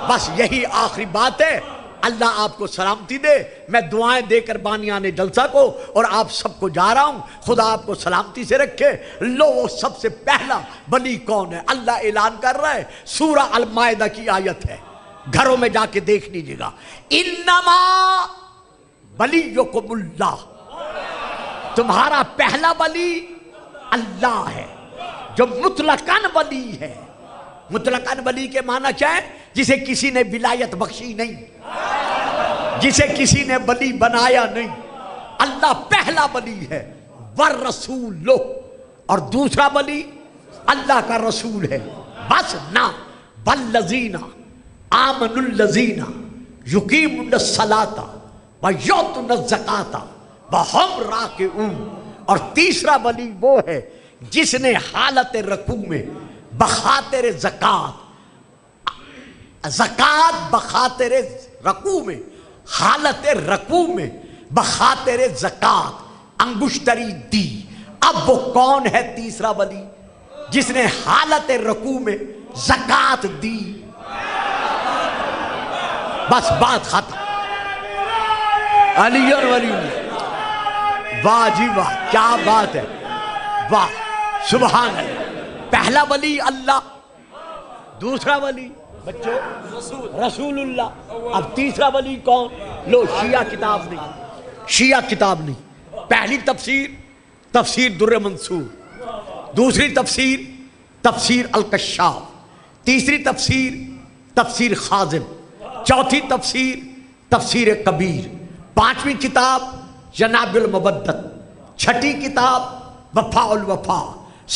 بس یہی آخری بات ہے۔ اللہ آپ کو سلامتی دے، میں دعائیں دے کر بانیان جلسہ کو اور آپ سب کو جا رہا ہوں، خدا آپ کو سلامتی سے رکھے۔ لو وہ سب سے پہلا ولی کون ہے؟ اللہ اعلان کر رہا ہے، سورہ المائدہ کی آیت ہے، گھروں میں جا کے دیکھ لیجیے گا، انما ولیکم اللہ، تمہارا پہلا ولی اللہ ہے، جو مطلقاً ولی ہے۔ مطلقاً ولی کے معنی کیا ہے؟ جسے کسی نے ولایت بخشی نہیں، جسے کسی نے ولی بنایا نہیں۔ اللہ پہلا ولی ہے، والرسول، اور دوسرا ولی اللہ کا رسول ہے۔ بس نہ، والذین آمنوا الذین یقیمون الصلاۃ ویؤتون الزکاۃ وہم راکعون، اور تیسرا ولی وہ ہے جس نے حالت رکوع میں بخاطر زکات، زکات بخاطر رکوع میں، حالت رکوع میں بخاطر زکات انگشتری دی۔ اب وہ کون ہے تیسرا ولی جس نے حالت رکوع میں زکات دی؟ بس بات ختم۔ علی اور ولی، واہ جی واہ، کیا بات ہے، واہ سبحان اللہ۔ پہلا ولی اللہ، دوسرا ولی بچوں رسول اللہ، اب تیسرا ولی کون؟ لو شیعہ کتاب نہیں، شیعہ کتاب نہیں۔ پہلی تفسیر تفسیر در منصور، دوسری تفسیر تفسیر الکشاف، تیسری تفسیر تفسیر خازن، چوتھی تفسیر تفسیر کبیر، پانچویں کتاب جناب المبدت، چھٹی کتاب وفاء الوفا،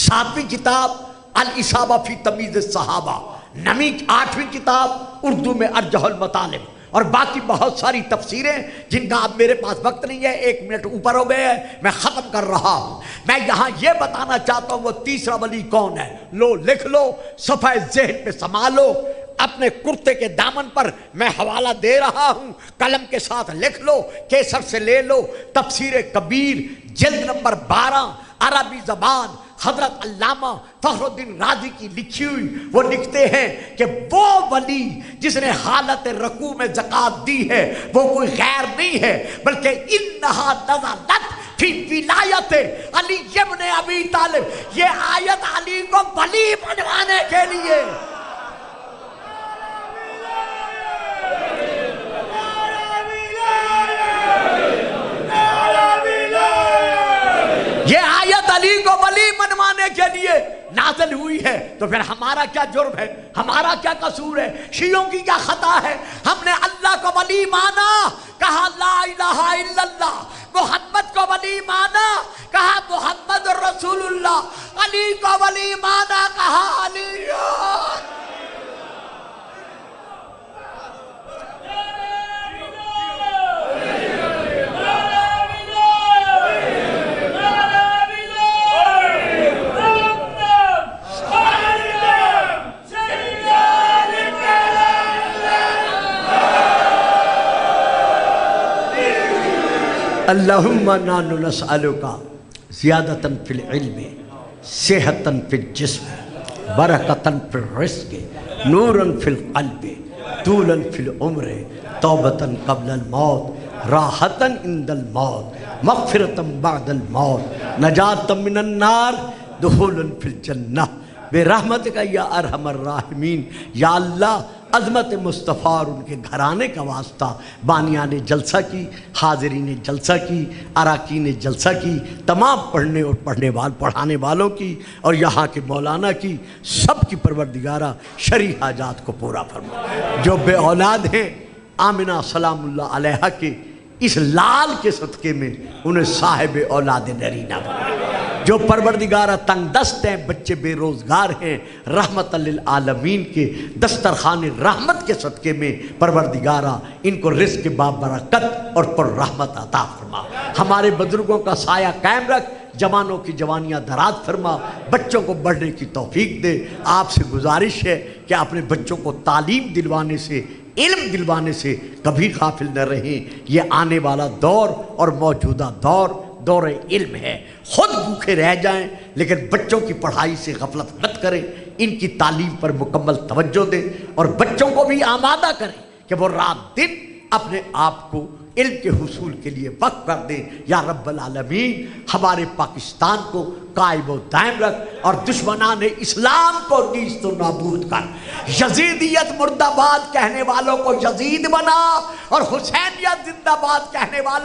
ساتویں کتاب الاصابہ فی تمیز الصحابہ، آٹھویں کتاب اردو میں ارجح المطالب، اور باقی بہت ساری تفسیریں جن کا اب میرے پاس وقت نہیں ہے، 1 منٹ اوپر ہو گئے ہیں، میں ختم کر رہا ہوں۔ میں یہاں یہ بتانا چاہتا ہوں وہ تیسرا ولی کون ہے۔ لو لکھ لو، صفحہ ذہن پہ سنبھالو، اپنے کرتے کے دامن پر میں حوالہ دے رہا ہوں، قلم کے ساتھ لکھ لو، کیسر سے لے لو، تفسیر کبیر جلد نمبر 12، عربی زبان، حضرت علامہ فخر الدین رازی کی لکھی ہوئی، وہ لکھتے ہیں کہ وہ ولی جس نے حالت رکوع میں زکوٰۃ دی ہے وہ کوئی غیر نہیں ہے، بلکہ انہا نزلت فی ولایت علی ابن ابی طالب، یہ آیت علی کو ولی بنوانے کے لیے، یہ آیت علی کو ولی بنوانے کے لیے نازل ہوئی ہے۔ تو پھر ہمارا کیا جرم ہے، ہمارا کیا قصور ہے، شیعوں کی کیا خطا ہے؟ ہم نے اللہ کو ولی مانا، کہا لا الہ الا اللہ، محمد کو ولی مانا، کہا محمد رسول اللہ، علی کو ولی مانا، کہا علی۔ اللہم نحن نسألک زیادۃ فی العلم، صحۃ فی الجسم، برکۃ فی الرزق، نورا فی القلب، طولا فی العمر، توبۃ قبل الموت، راحۃ عند الموت، مغفرۃ بعد الموت، نجاۃ من النار، دخولا فی الجنہ برحمتک یا ارحم الراحمین۔ یا اللہ عظمت مصطفیٰ اور ان کے گھرانے کا واسطہ، بانیان جلسہ کی، حاضرین جلسہ کی، اراکین جلسہ کی، تمام پڑھانے والوں کی اور یہاں کے مولانا کی، سب کی پروردگارہ شرعی حاجات کو پورا فرما۔ جو بے اولاد ہیں، آمنہ سلام اللہ علیہا کے اس لال کے صدقے میں انہیں صاحب اولاد نرینہ بنا۔ جو پروردگارہ تنگ دست ہیں، بچے بے روزگار ہیں، رحمت للعالمین کے دسترخوان رحمت کے صدقے میں پروردگارہ ان کو رزق بابرکت اور پر رحمت عطا فرما۔ ہمارے بزرگوں کا سایہ قائم رکھ، جوانوں کی جوانیاں دراز فرما، بچوں کو بڑھنے کی توفیق دے۔ آپ سے گزارش ہے کہ اپنے بچوں کو تعلیم دلوانے سے، علم دلوانے سے کبھی غافل نہ رہیں۔ یہ آنے والا دور اور موجودہ دور علم ہے، خود بھوکے رہ جائیں لیکن بچوں کی پڑھائی سے غفلت مت کریں، ان کی تعلیم پر مکمل توجہ دیں اور بچوں کو بھی آمادہ کریں کہ وہ رات دن اپنے آپ کو علم کے حصول کے لیے وقف کر دیں۔ یا رب العالمین ہمارے پاکستان کو قائم و دائم رکھ اور دشمنان اسلام کو نیست و نابود کر، یزیدیت مردہ باد کہنے والوں کو یزید بنا اور حسینیت زندہ باد کہنے والوں